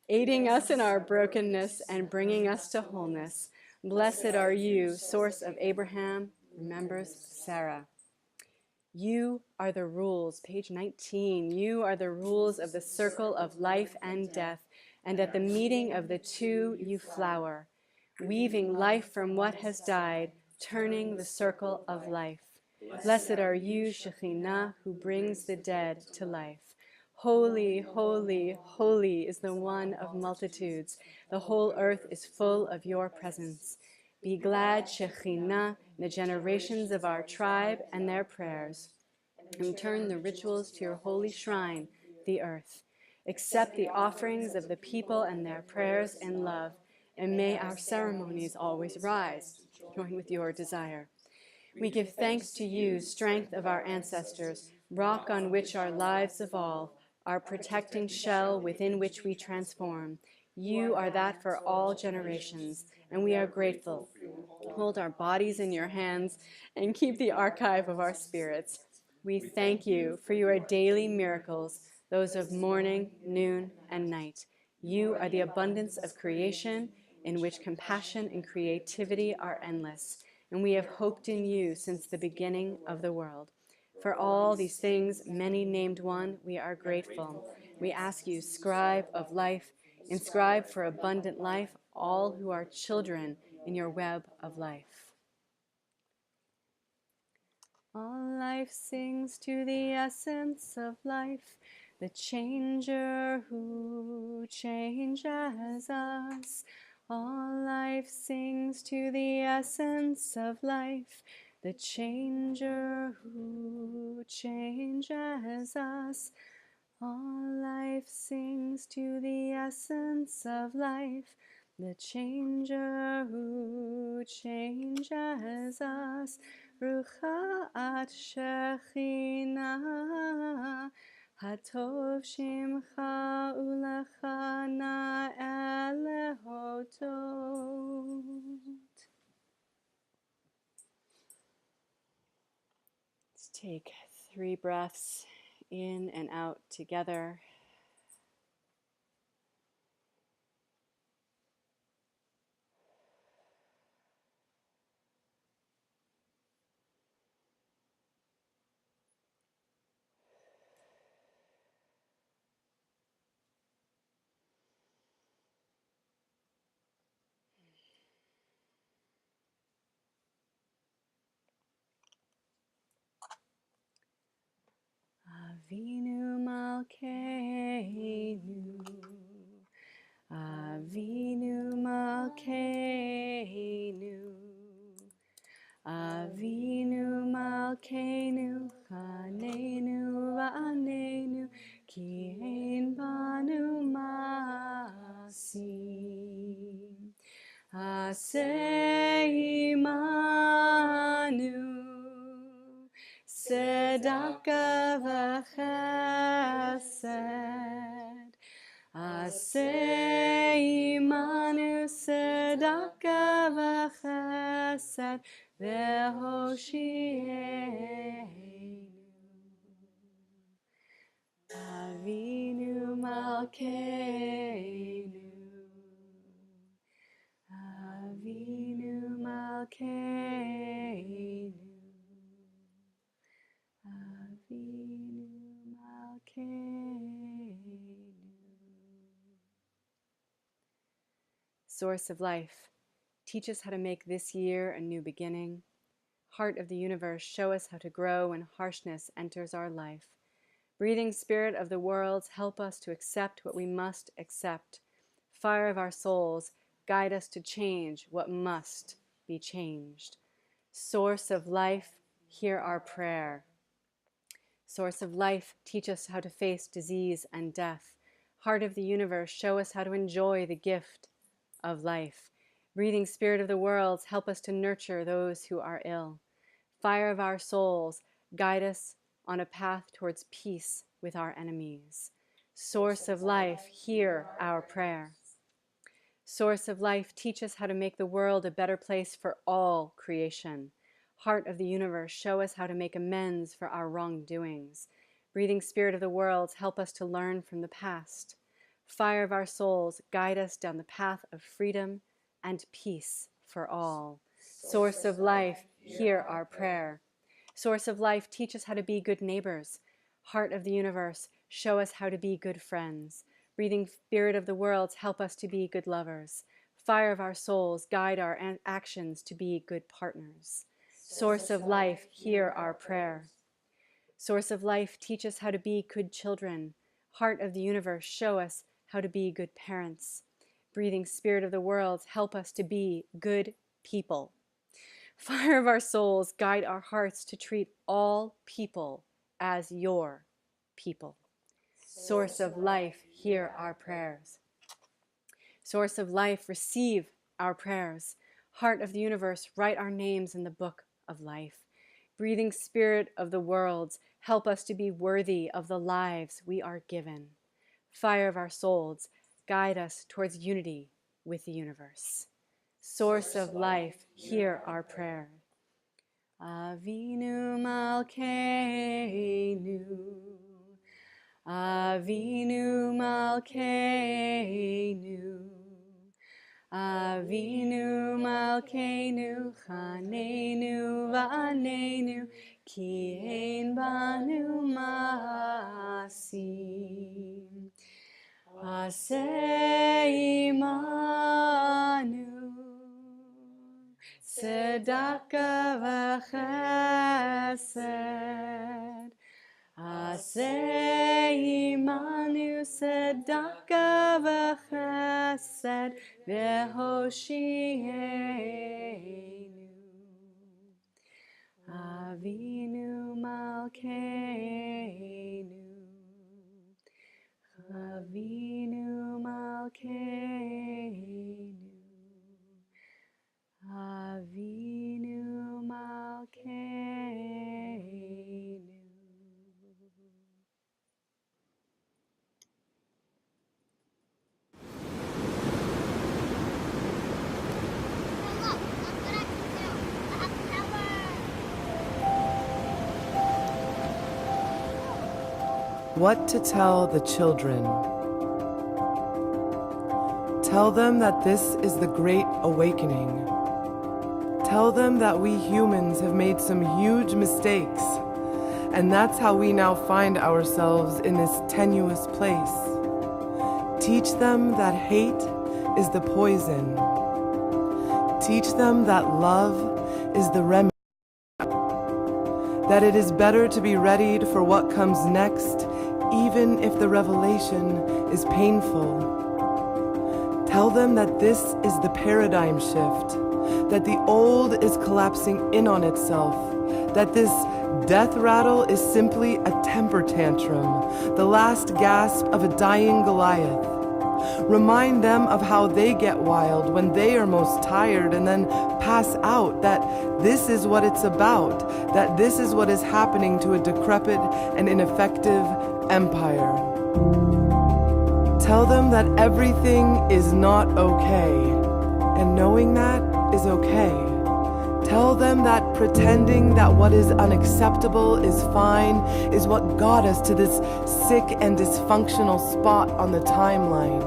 aiding us in our brokenness and bringing us to wholeness. Blessed are you, source of Abraham, remembers Sarah. You are the rules, page 19. You are the rules of the circle of life and death, and at the meeting of the two you flower, weaving life from what has died, turning the circle of life. Blessed are you, Shekhinah, who brings the dead to life. Holy, holy, holy is the one of multitudes. The whole earth is full of your presence. Be glad, Shekhinah, in the generations of our tribe and their prayers, and turn the rituals to your holy shrine, the earth. Accept the offerings of the people and their prayers in love, and may our ceremonies always rise, join with your desire. We give thanks to you, strength of our ancestors, rock on which our lives evolve, our protecting shell within which we transform. You are that for all generations, and we are grateful. Hold our bodies in your hands and keep the archive of our spirits. We thank you for your daily miracles, those of morning, noon, and night. You are the abundance of creation. in which compassion and creativity are endless, and we have hoped in you since the beginning of the world. For all these things, many named one, we are grateful. We ask you, scribe of life, inscribe for abundant life all who are children in your web of life. All life sings to the essence of life, the changer who changes us. All life sings to the essence of life, the changer who changes us. All life sings to the essence of life, the changer who changes us. Ruchat Shekhinah, Hatov Shimcha Ulecha Na'el Lehodot. Let's take 3 breaths in and out together. Avinu Malkeinu, Avinu Malkeinu, Avinu Malkeinu, Chanenu Ra'anenu, Ki Ein Banu Masim. Aseh Imanu, Tzedakah v'chesed. Aseh Imanu, Tzedakah v'chesed, v'hoshienu. Avinu Malkeinu, Avinu Malkeinu, Avinu Malkeinu. Source of life, teach us how to make this year a new beginning. Heart of the universe, show us how to grow when harshness enters our life. Breathing spirit of the worlds, help us to accept what we must accept. Fire of our souls, guide us to change what must be changed. Source of life, hear our prayer. Source of life, teach us how to face disease and death. Heart of the universe, show us how to enjoy the gift of life. Breathing spirit of the worlds, help us to nurture those who are ill. Fire of our souls, guide us on a path towards peace with our enemies. Source of life, hear our prayer. Source of life, teach us how to make the world a better place for all creation. Heart of the universe, show us how to make amends for our wrongdoings. Breathing spirit of the worlds, help us to learn from the past. Fire of our souls, guide us down the path of freedom and peace for all. Source of life, hear our prayer. Source of life, teach us how to be good neighbors. Heart of the universe, show us how to be good friends. Breathing spirit of the worlds, help us to be good lovers. Fire of our souls, guide our actions to be good partners. Source of life, hear our prayer. Source of life, teach us how to be good children. Heart of the universe, show us how to be good parents. Breathing spirit of the worlds, help us to be good people. Fire of our souls, guide our hearts to treat all people as your people. Source of life, hear our prayers. Source of life, receive our prayers. Heart of the universe, write our names in the book of life. Breathing spirit of the worlds, help us to be worthy of the lives we are given. Fire of our souls, guide us towards unity with the universe. Source of life, hear our prayer. Avinu Malkeinu, Avinu Malkeinu, Avinu Malkeinu Chanenu Va'anenu Ki Ein Banu Ma'asim Aseh Imanu Tzedaka V'Chesed Aseh Imanu Tzedaka V'Chesed V'Hoshienu Avinu Malkeinu Avinu Malkeinu Avinu Malkeinu. What to tell the children? Tell them that this is the Great Awakening. Tell them that we humans have made some huge mistakes, and that's how we now find ourselves in this tenuous place. Teach them that hate is the poison. Teach them that love is the remedy. That it is better to be readied for what comes next, even if the revelation is painful. Tell them that this is the paradigm shift, that the old is collapsing in on itself, that this death rattle is simply a temper tantrum, the last gasp of a dying Goliath. Remind them of how they get wild when they are most tired and then pass out, that this is what it's about, that this is what is happening to a decrepit and ineffective empire. Tell them that everything is not okay, and knowing that is okay. Tell them that pretending that what is unacceptable is fine is what got us to this sick and dysfunctional spot on the timeline.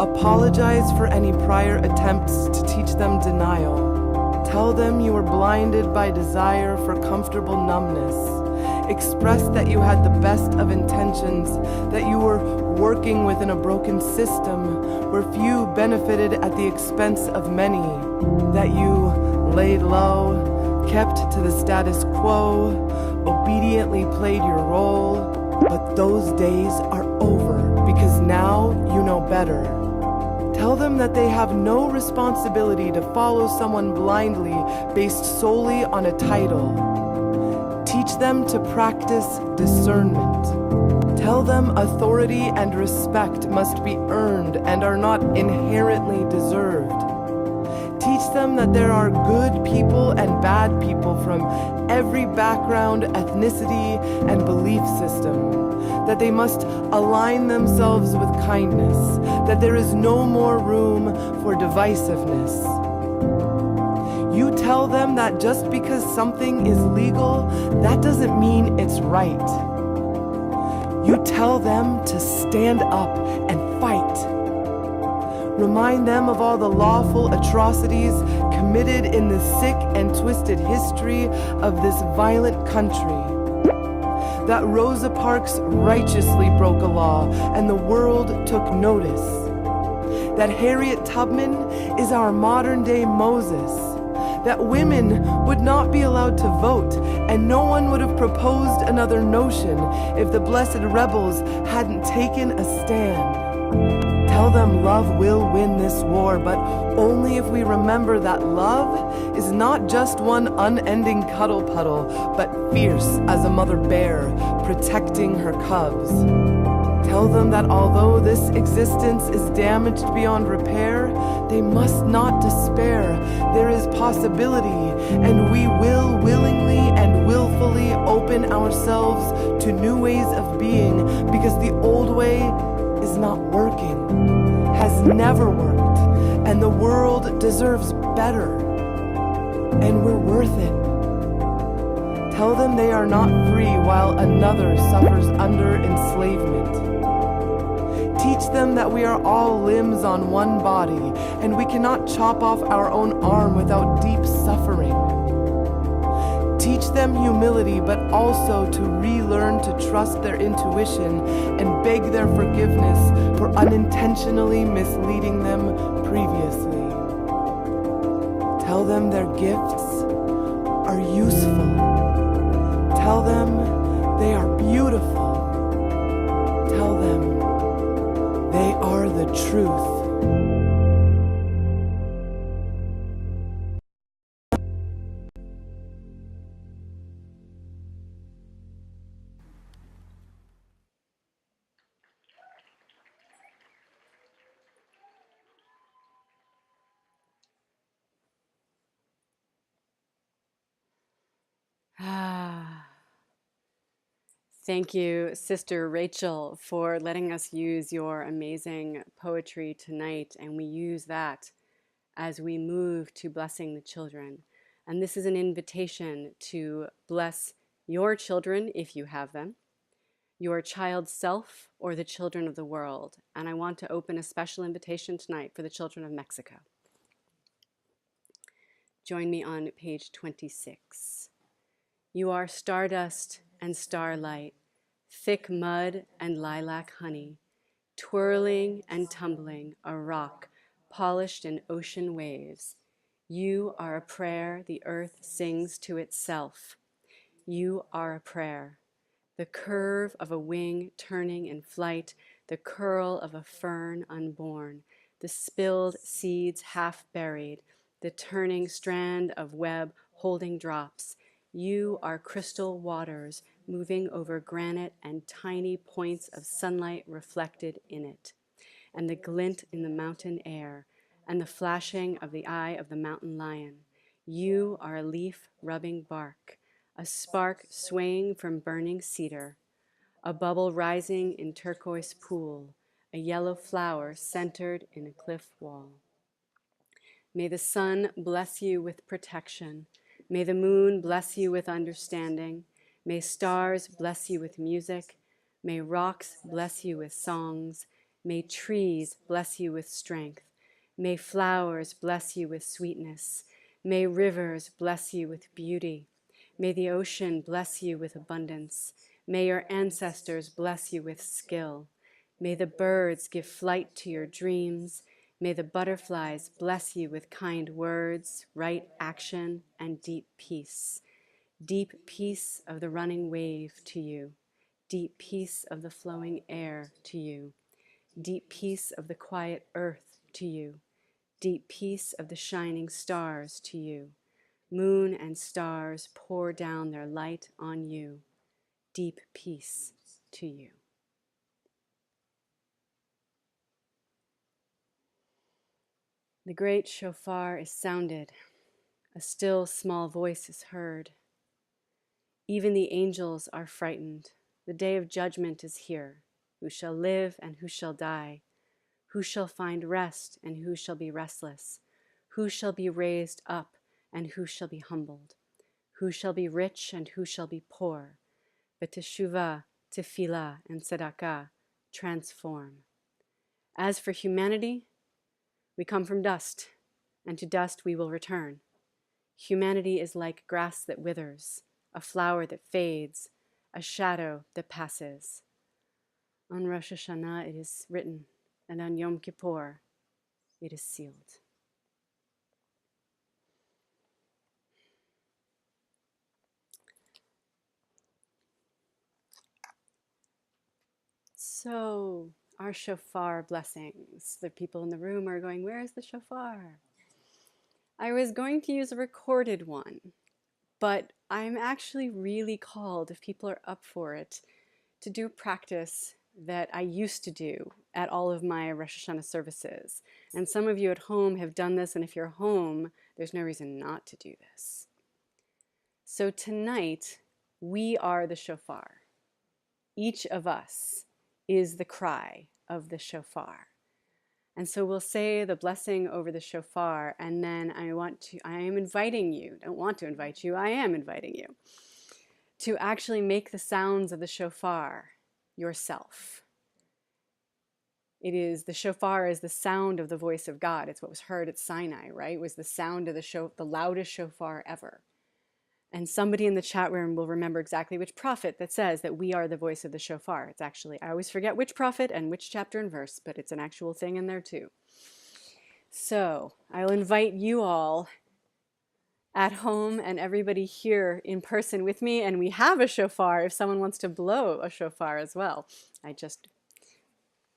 Apologize for any prior attempts to teach them denial. Tell them you were blinded by desire for comfortable numbness. Express that you had the best of intentions, that you were working within a broken system where few benefited at the expense of many, that you laid low, kept to the status quo, obediently played your role, but those days are over because now you know better. Tell them that they have no responsibility to follow someone blindly based solely on a title. Teach them to practice discernment. Tell them authority and respect must be earned and are not inherently deserved. Teach them that there are good people and bad people from every background, ethnicity, and belief system. That they must align themselves with kindness. That there is no more room for divisiveness. You tell them that just because something is legal, that doesn't mean it's right. You tell them to stand up and fight. Remind them of all the lawful atrocities committed in the sick and twisted history of this violent country. That Rosa Parks righteously broke a law and the world took notice. That Harriet Tubman is our modern-day Moses. That women would not be allowed to vote, and no one would have proposed another notion if the blessed rebels hadn't taken a stand. Tell them love will win this war, but only if we remember that love is not just one unending cuddle puddle, but fierce as a mother bear protecting her cubs. Tell them that although this existence is damaged beyond repair, they must not despair. There is possibility, and we will willingly and willfully open ourselves to new ways of being, because the old way is not working, has never worked, and the world deserves better, and we're worth it. Tell them they are not free while another suffers under enslavement. Teach them that we are all limbs on one body, and we cannot chop off our own arm without deep suffering. Teach them humility, but also to relearn to trust their intuition and beg their forgiveness for unintentionally misleading them previously. Tell them their gifts are useful. Tell them they are beautiful. Tell them they are the truth. Thank you, Sister Rachel, for letting us use your amazing poetry tonight, and we use that as we move to blessing the children. And this is an invitation to bless your children, if you have them, your child's self, or the children of the world. And I want to open a special invitation tonight for the children of Mexico. Join me on page 26. You are stardust and starlight, thick mud and lilac honey, twirling and tumbling, a rock polished in ocean waves. You are a prayer the earth sings to itself. You are a prayer, the curve of a wing turning in flight, the curl of a fern unborn, the spilled seeds half buried, the turning strand of web holding drops. You are crystal waters moving over granite and tiny points of sunlight reflected in it, and the glint in the mountain air, and the flashing of the eye of the mountain lion. You are a leaf rubbing bark, a spark swaying from burning cedar, a bubble rising in turquoise pool, a yellow flower centered in a cliff wall. May the sun bless you with protection. May the moon bless you with understanding. May stars bless you with music. May rocks bless you with songs. May trees bless you with strength. May flowers bless you with sweetness. May rivers bless you with beauty. May the ocean bless you with abundance. May your ancestors bless you with skill. May the birds give flight to your dreams. May the butterflies bless you with kind words, right action, and deep peace. Deep peace of the running wave to you. Deep peace of the flowing air to you. Deep peace of the quiet earth to you. Deep peace of the shining stars to you. Moon and stars pour down their light on you. Deep peace to you. The great shofar is sounded. A still small voice is heard. Even the angels are frightened. The day of judgment is here. Who shall live and who shall die? Who shall find rest and who shall be restless? Who shall be raised up and who shall be humbled? Who shall be rich and who shall be poor? But teshuvah, tefillah, and tzedakah transform. As for humanity, we come from dust, and to dust we will return. Humanity is like grass that withers, a flower that fades, a shadow that passes. On Rosh Hashanah it is written, and on Yom Kippur it is sealed. So, our shofar blessings. The people in the room are going, where is the shofar? I was going to use a recorded one, but I'm actually really called, if people are up for it, to do practice that I used to do at all of my Rosh Hashanah services. And some of you at home have done this, and if you're home, there's no reason not to do this. So tonight, we are the shofar. Each of us is the cry of the shofar. And so we'll say the blessing over the shofar, and then I am inviting you, don't want to invite you, I am inviting you to actually make the sounds of the shofar yourself. It is, the shofar is the sound of the voice of God. It's what was heard at Sinai, right? It was the sound of the loudest shofar ever. And somebody in the chat room will remember exactly which prophet that says that we are the voice of the shofar. It's actually, I always forget which prophet and which chapter and verse, but it's an actual thing in there too. So I'll invite you all at home and everybody here in person with me, and we have a shofar if someone wants to blow a shofar as well.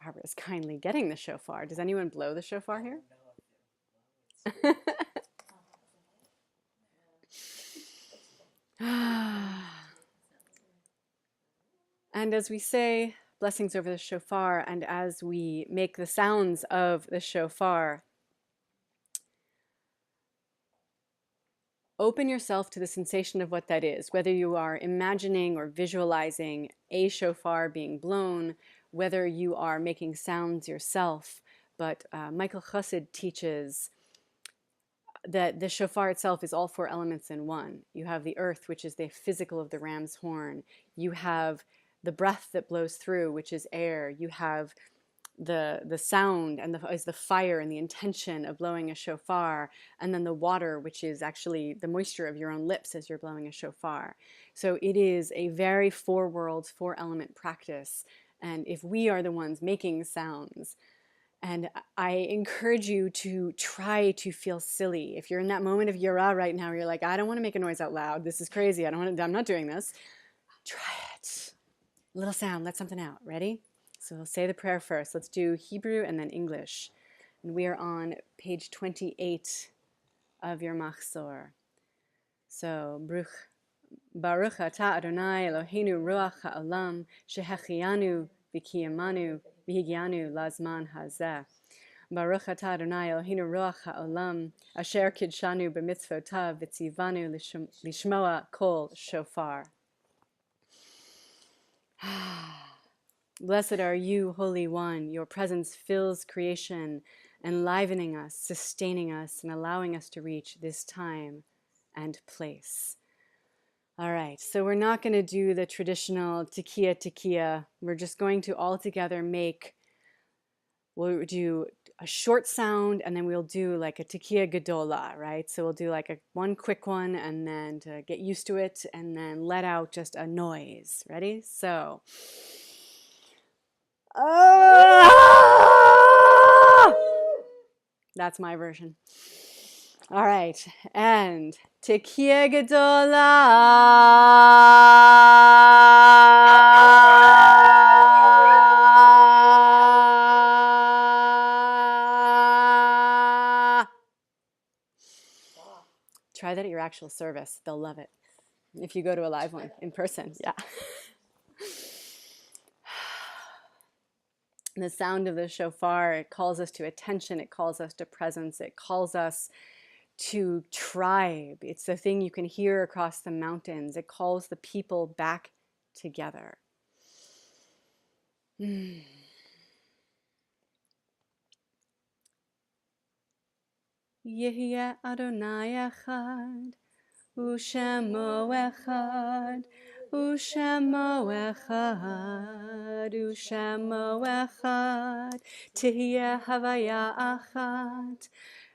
Barbara is kindly getting the shofar. Does anyone blow the shofar here? And as we say blessings over the shofar, and as we make the sounds of the shofar, open yourself to the sensation of what that is, whether you are imagining or visualizing a shofar being blown, whether you are making sounds yourself. But Michael Chassid teaches that the shofar itself is all four elements in one. You have the earth, which is the physical of the ram's horn. You have the breath that blows through, which is air. You have the sound and is the fire and the intention of blowing a shofar, and then the water, which is actually the moisture of your own lips as you're blowing a shofar. So it is a very four worlds, four element practice. And if we are the ones making sounds, and I encourage you to try to feel silly. If you're in that moment of yara right now, where you're like, I don't want to make a noise out loud. This is crazy. I'm not doing this. Try it. A little sound. Let something out. Ready? So we'll say the prayer first. Let's do Hebrew and then English. And we are on page 28 of your Machzor. So, Baruch atah Adonai Eloheinu ruach ha'olam shehechianu v'kiyamanu v'higianu lazman hazeh. Baruch atah Adonai Eloheinu ruach ha'olam asher kidshanu b'mitzvotav v'tzivanu lishmoa kol shofar. Blessed are you, Holy One. Your presence fills creation, enlivening us, sustaining us, and allowing us to reach this time and place. All right, so we're not going to do the traditional tekiya. We're just going to all together we'll do a short sound, and then we'll do like a tekiya gadola, right? So we'll do like one quick one, and then to get used to it, and then let out just a noise. Ready? So. That's my version. All right, and tekiya gadola. Try that at your actual service. They'll love it. If you go to a live one in person, yeah. The sound of the shofar, it calls us to attention, it calls us to presence, it calls us to tribe. It's the thing you can hear across the mountains. It calls the people back together. Yehyeh Adonai echad, u'shemo echad, u'shemo echad, u'shemo echad, tihyeh havaya achat,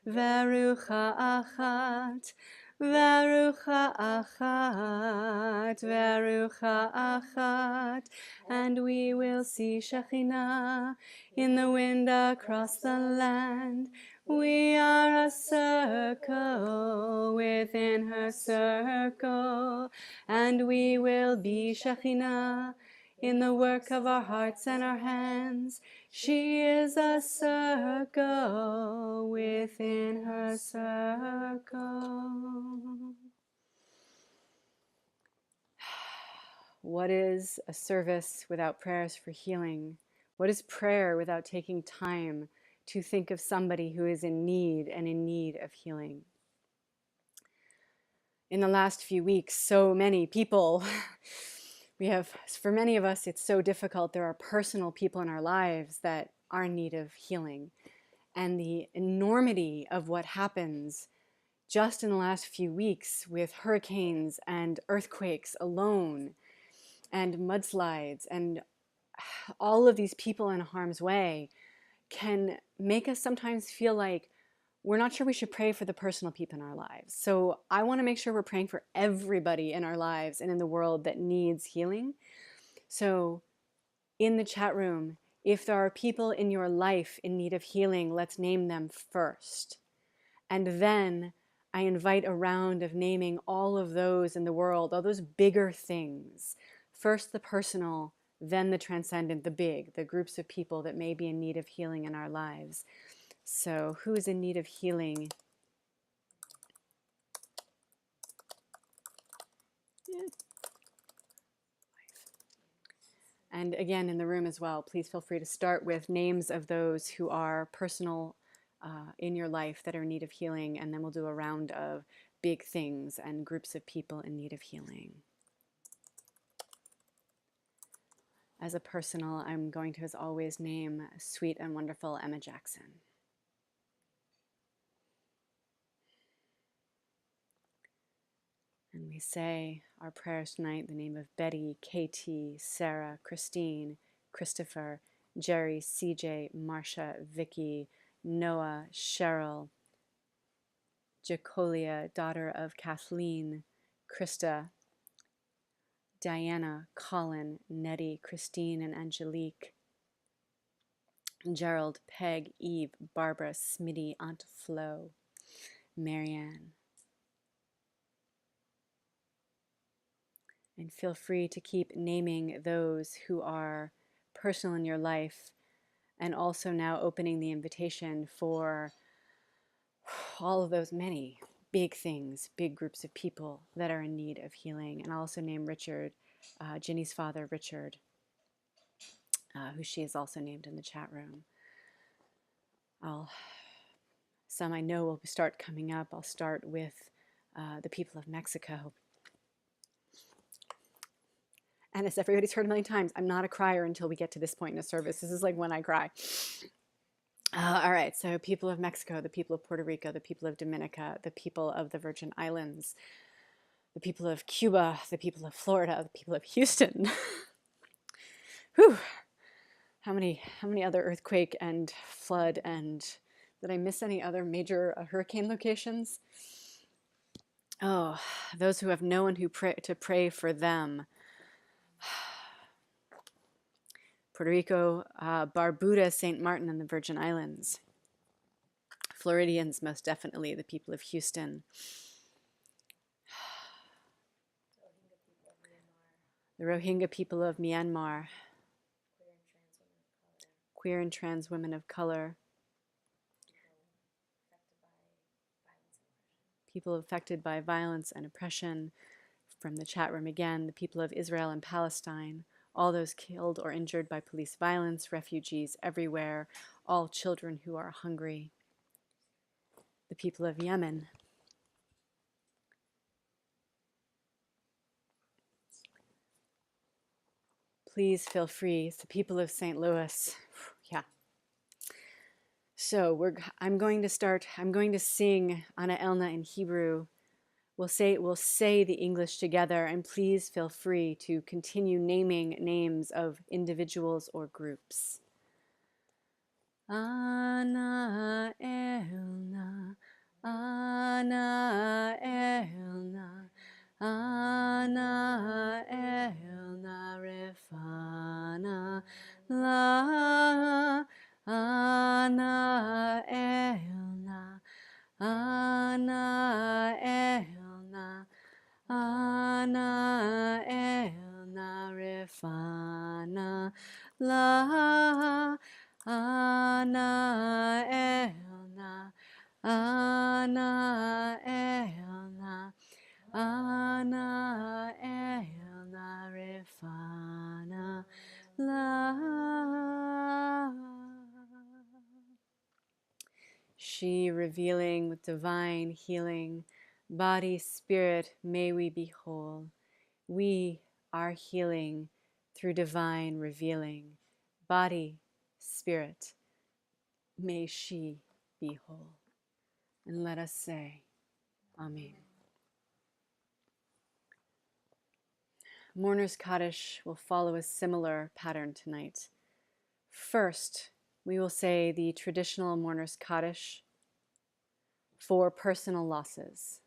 verucha achat, verucha achat, verucha achat, and we will see Shekhinah in the wind across the land. We are a circle within her circle, and we will be Shekhinah in the work of our hearts and our hands. She is a circle within her circle. What is a service without prayers for healing? What is prayer without taking time to think of somebody who is in need and in need of healing? In the last few weeks, so many people, for many of us, it's so difficult. There are personal people in our lives that are in need of healing. And the enormity of what happens just in the last few weeks with hurricanes and earthquakes alone, and mudslides, and all of these people in harm's way, can make us sometimes feel like we're not sure we should pray for the personal people in our lives. So I want to make sure we're praying for everybody in our lives and in the world that needs healing. So in the chat room, if there are people in your life in need of healing, let's name them first. And then I invite a round of naming all of those in the world, all those bigger things. First the personal, then the transcendent, the big, the groups of people that may be in need of healing in our lives. So who is in need of healing? And again, in the room as well, please feel free to start with names of those who are personal in your life that are in need of healing, and then we'll do a round of big things and groups of people in need of healing. As a personal, I'm going to, as always, name sweet and wonderful Emma Jackson. And we say our prayers tonight in the name of Betty, Katie, Sarah, Christine, Christopher, Jerry, CJ, Marcia, Vicky, Noah, Cheryl, Jacolia, daughter of Kathleen, Krista, Diana, Colin, Nettie, Christine, and Angelique, Gerald, Peg, Eve, Barbara, Smitty, Aunt Flo, Marianne. And feel free to keep naming those who are personal in your life, and also now opening the invitation for all of those many big things, big groups of people that are in need of healing. And I'll also name Richard, Ginny's father, Richard, who she is also named in the chat room. Some I know will start coming up. I'll start with the people of Mexico. And as everybody's heard a million times, I'm not a crier until we get to this point in the service. This is like when I cry. All right, so people of Mexico, the people of Puerto Rico, the people of Dominica, the people of the Virgin Islands, the people of Cuba, the people of Florida, the people of Houston. Whew. How many other earthquake and flood, and did I miss any other major hurricane locations? Oh, those who have no one who to pray for them. Puerto Rico, Barbuda, St. Martin, and the Virgin Islands. Floridians, most definitely, the people of Houston. The Rohingya people of Myanmar. Queer and trans women of color. People affected by violence and oppression. From the chat room again, the people of Israel and Palestine. All those killed or injured by police violence, refugees everywhere, all children who are hungry. The people of Yemen. Please feel free. It's the people of St. Louis. Yeah. So I'm going to sing Ana Elna in Hebrew. We'll say the English together, and please feel free to continue naming names of individuals or groups. Ana Elna, Ana Elna, Ana Elna Refana La, Ana Elna, Ana Elna, Ana Elna Refana La, Ana Elna, Ana Elna, Ana Elna Refana La. She revealing with divine healing, body, spirit, may we be whole. We are healing through divine revealing, body, spirit, may she be whole. And let us say, Amen. Mourner's Chodesh will follow a similar pattern tonight. First, We will say the traditional mourner's Kaddish for personal losses.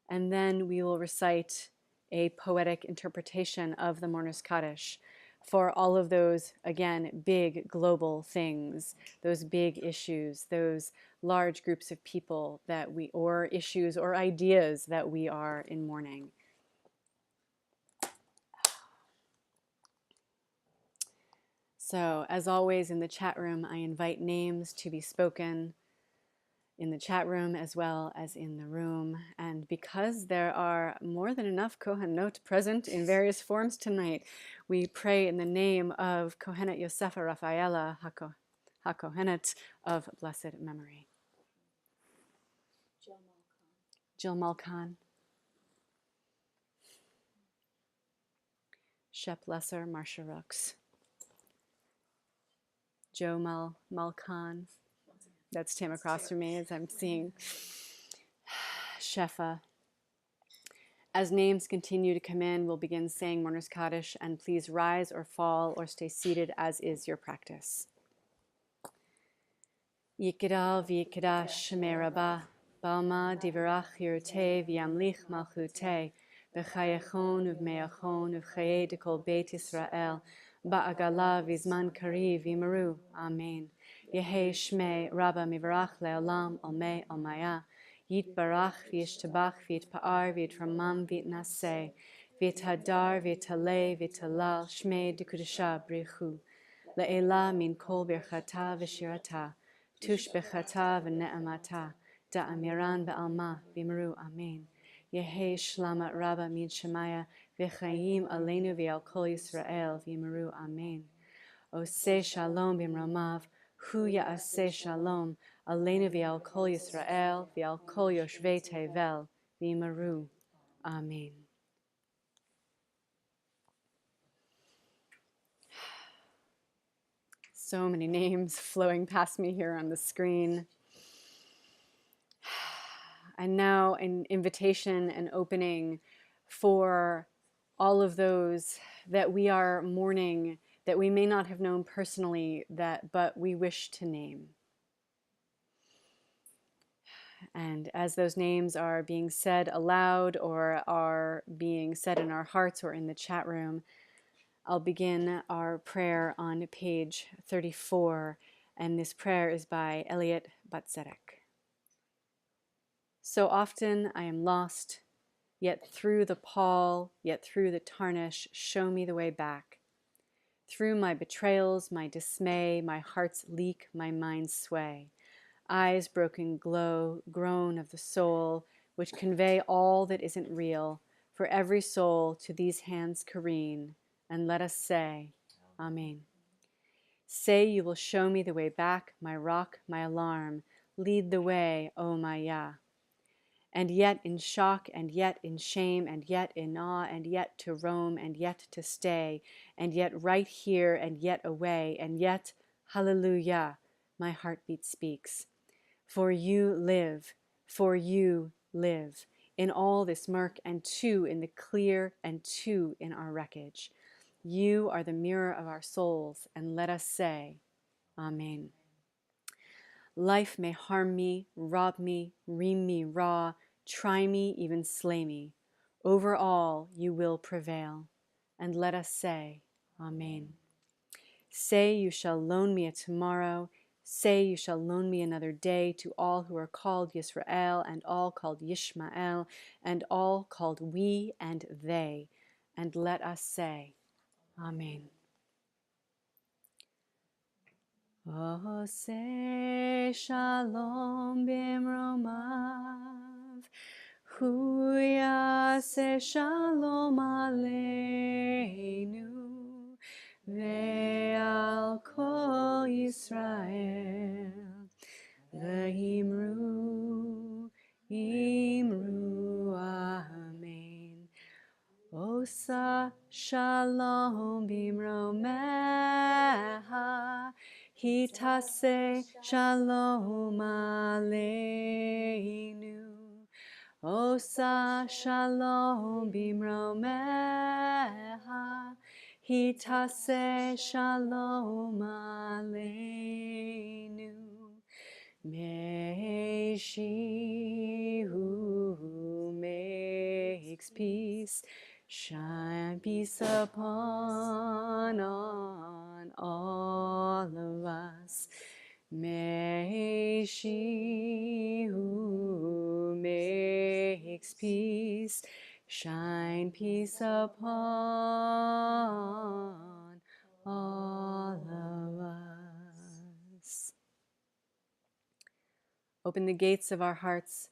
And then we will recite a poetic interpretation of the mourner's Kaddish for all of those, again, big global things, those big issues, those large groups of people that we, or issues or ideas that we are in mourning. So, as always in the chat room, I invite names to be spoken in the chat room as well as in the room. And because there are more than enough Kohanot present in various forms tonight, we pray in the name of Kohenet Yosefa Rafaela HaKohenet of blessed memory. Jill Malkan. Shep Lesser, Marsha Rooks. Joe Malkan. That's Tim across from me as I'm seeing Shefa. As names continue to come in, we'll begin saying Mourner's Kaddish, and please rise or fall or stay seated as is your practice. Yikidal v'yikadash shemei rabah, balma divarach yirteh v'yamlich malchuteh, v'chayechon uv'meachon uv'chayei dekol beit Yisrael, ba'agala v'zman kariv v'yimaru. Amen. Yehei shmei rabba mivarach le'olam almei almaya. Yitbarach v'yishtabach v'yitpa'ar v'yitramam v'yitnaseh, v'yithadar v'yitaleh v'yitalal shmei dekudesha brichu. Le'ela min kol birchata v'shirata. Tush bechata v'ne'amata, da'amiran ba'alma v'imru, amen. Yehei shlama rabba min shemaya, v'chayim aleinu v'al kol Yisrael, v'imru, amen. Oseh shalom b'imramav, hu ya'aseh shalom, aleinu v'al kol Yisrael, v'al kol yoshvei tevel, v'imru, amen. So many names flowing past me here on the screen. And now an invitation and opening for all of those that we are mourning, that we may not have known personally, but we wish to name. And as those names are being said aloud or are being said in our hearts or in the chat room, I'll begin our prayer on page 34, and this prayer is by Elliot Batzedek. So often I am lost, yet through the pall, yet through the tarnish, show me the way back. Through my betrayals, my dismay, my heart's leak, my mind's sway, eyes broken glow, groan of the soul, which convey all that isn't real, for every soul to these hands careen, and let us say, Amen. Say you will show me the way back, my rock, my alarm, lead the way, O my Yah. And yet in shock, and yet in shame, and yet in awe, and yet to roam, and yet to stay, and yet right here, and yet away, and yet, hallelujah, my heartbeat speaks. For you live, in all this murk, and two in the clear, and two in our wreckage. You are the mirror of our souls, and let us say, Amen. Life may harm me, rob me, ream me raw, try me, even slay me. Over all you will prevail, and let us say, Amen. Say you shall loan me a tomorrow, say you shall loan me another day to all who are called Yisrael, and all called Yishmael, and all called we and they, and let us say, Amen. Oseh shalom bimromav, hu yaseh shalom aleinu, ve'al kol Yisrael, ve'imru, imru, amen. Osa shalom bimromeha, hitase shalom aleinu. Osa shalom bimromeha, Hitase shalom aleinu. May she who makes peace shine peace upon on all of us. May she who makes peace shine peace upon all of us. Open the gates of our hearts,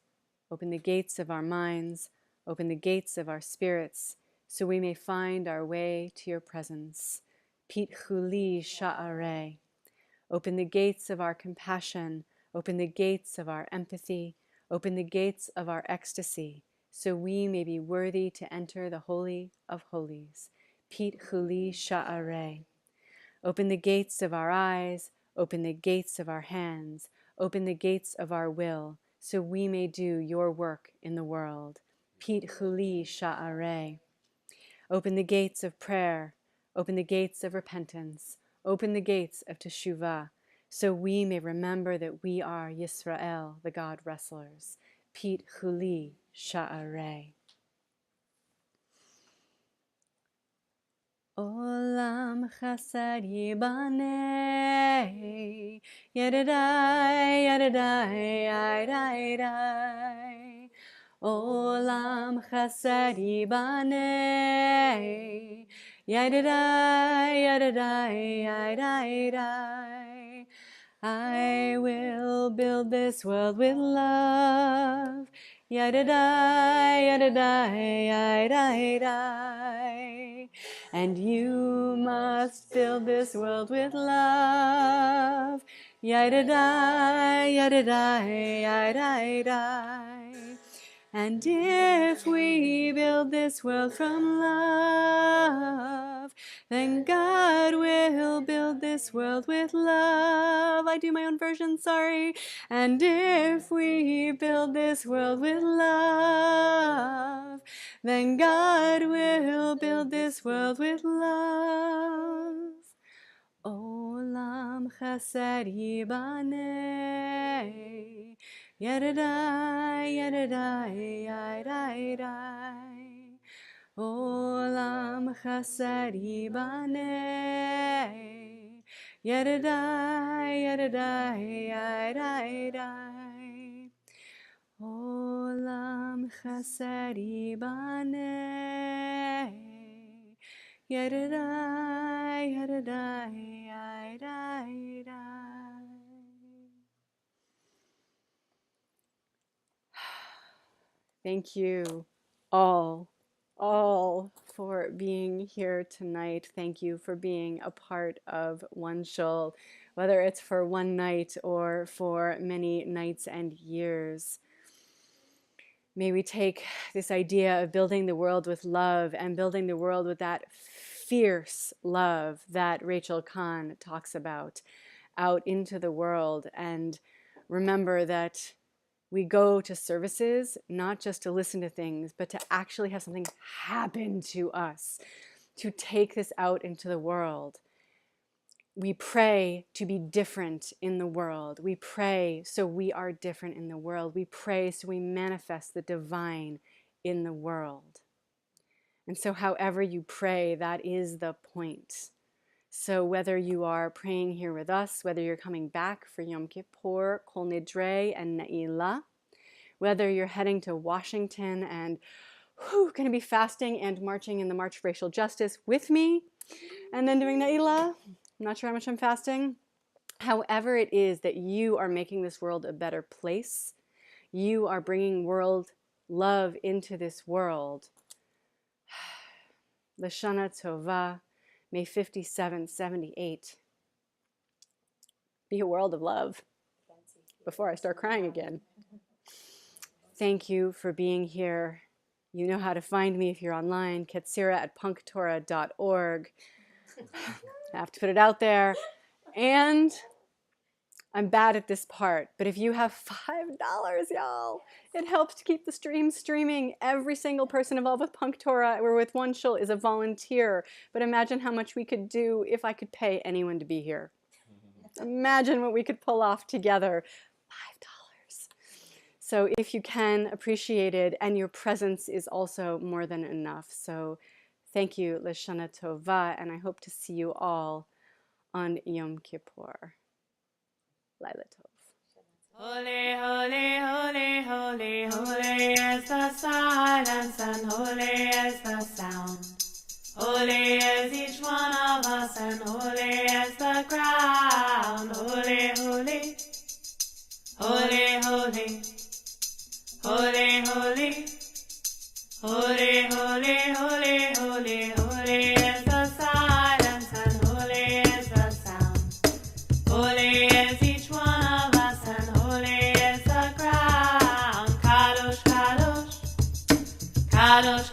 open the gates of our minds, open the gates of our spirits, so we may find our way to your presence. Pit chuli sha'areh. Open the gates of our compassion, open the gates of our empathy, open the gates of our ecstasy, so we may be worthy to enter the Holy of Holies. Pit chuli sha'areh. Open the gates of our eyes, open the gates of our hands, open the gates of our will, so we may do your work in the world. Pit chuli sha'areh. Open the gates of prayer, open the gates of repentance, open the gates of teshuvah, so we may remember that we are Yisrael, the God wrestlers. Pit chuli sha'areh. Olam chesed yibanei, yedidai, yedidai, yedidai, yedidai. Olam chesed yibanei, yedidai, yedidai, yedidai, yedidai. I will build this world with love. Yadadai, yadadai, yadadai, yadadai. And you must build this world with love. Yadadai, yadadai, yadadai, yadadai. And if we build this world from love, then God will build this world with love. I do my own version, sorry. And if we build this world with love, then God will build this world with love. Olam chesed yibanei, yedidai, yedidai, yedidai, yedidai. Olam chesed yibanei, yedidai, yedidai, yedidai, yedidai. Olam chesed yibanei, yedidai, yedidai, yedidai, yedidai. Thank you all for being here tonight. Thank you for being a part of OneShul, whether it's for one night or for many nights and years. May we take this idea of building the world with love and building the world with that fierce love that Rachel Kahn talks about out into the world, and remember that we go to services not just to listen to things, but to actually have something happen to us, to take this out into the world. We pray to be different in the world. We pray so we are different in the world. We pray so we manifest the divine in the world. And so however you pray, that is the point. So whether you are praying here with us, whether you're coming back for Yom Kippur, Kol Nidre, and Na'ilah, whether you're heading to Washington and going to be fasting and marching in the March for Racial Justice with me, and then doing Na'ilah, I'm not sure how much I'm fasting. However it is that you are making this world a better place, you are bringing world love into this world. Lashana Tova, May 5778. Be a world of love before I start crying again. Thank you for being here. You know how to find me if you're online, katsira@punktorah.org. I have to put it out there. And I'm bad at this part, but if you have $5, y'all, it helps to keep the stream streaming. Every single person involved with Punk Torah or with OneShul is a volunteer. But imagine how much we could do if I could pay anyone to be here. Imagine what we could pull off together. $5. So if you can, appreciate it, and your presence is also more than enough. So thank you, L'Shana Tova, and I hope to see you all on Yom Kippur. Laila Tov. Holy, holy, holy, holy, holy is the silence and holy is the sound. Holy is each one of us and holy is the ground. Holy, holy, holy, holy, holy, holy, holy, holy, holy, holy, holy is the silence and holy is the sound. Holy is each one of us and holy is the ground. Kadosh, Kadosh, Kadosh,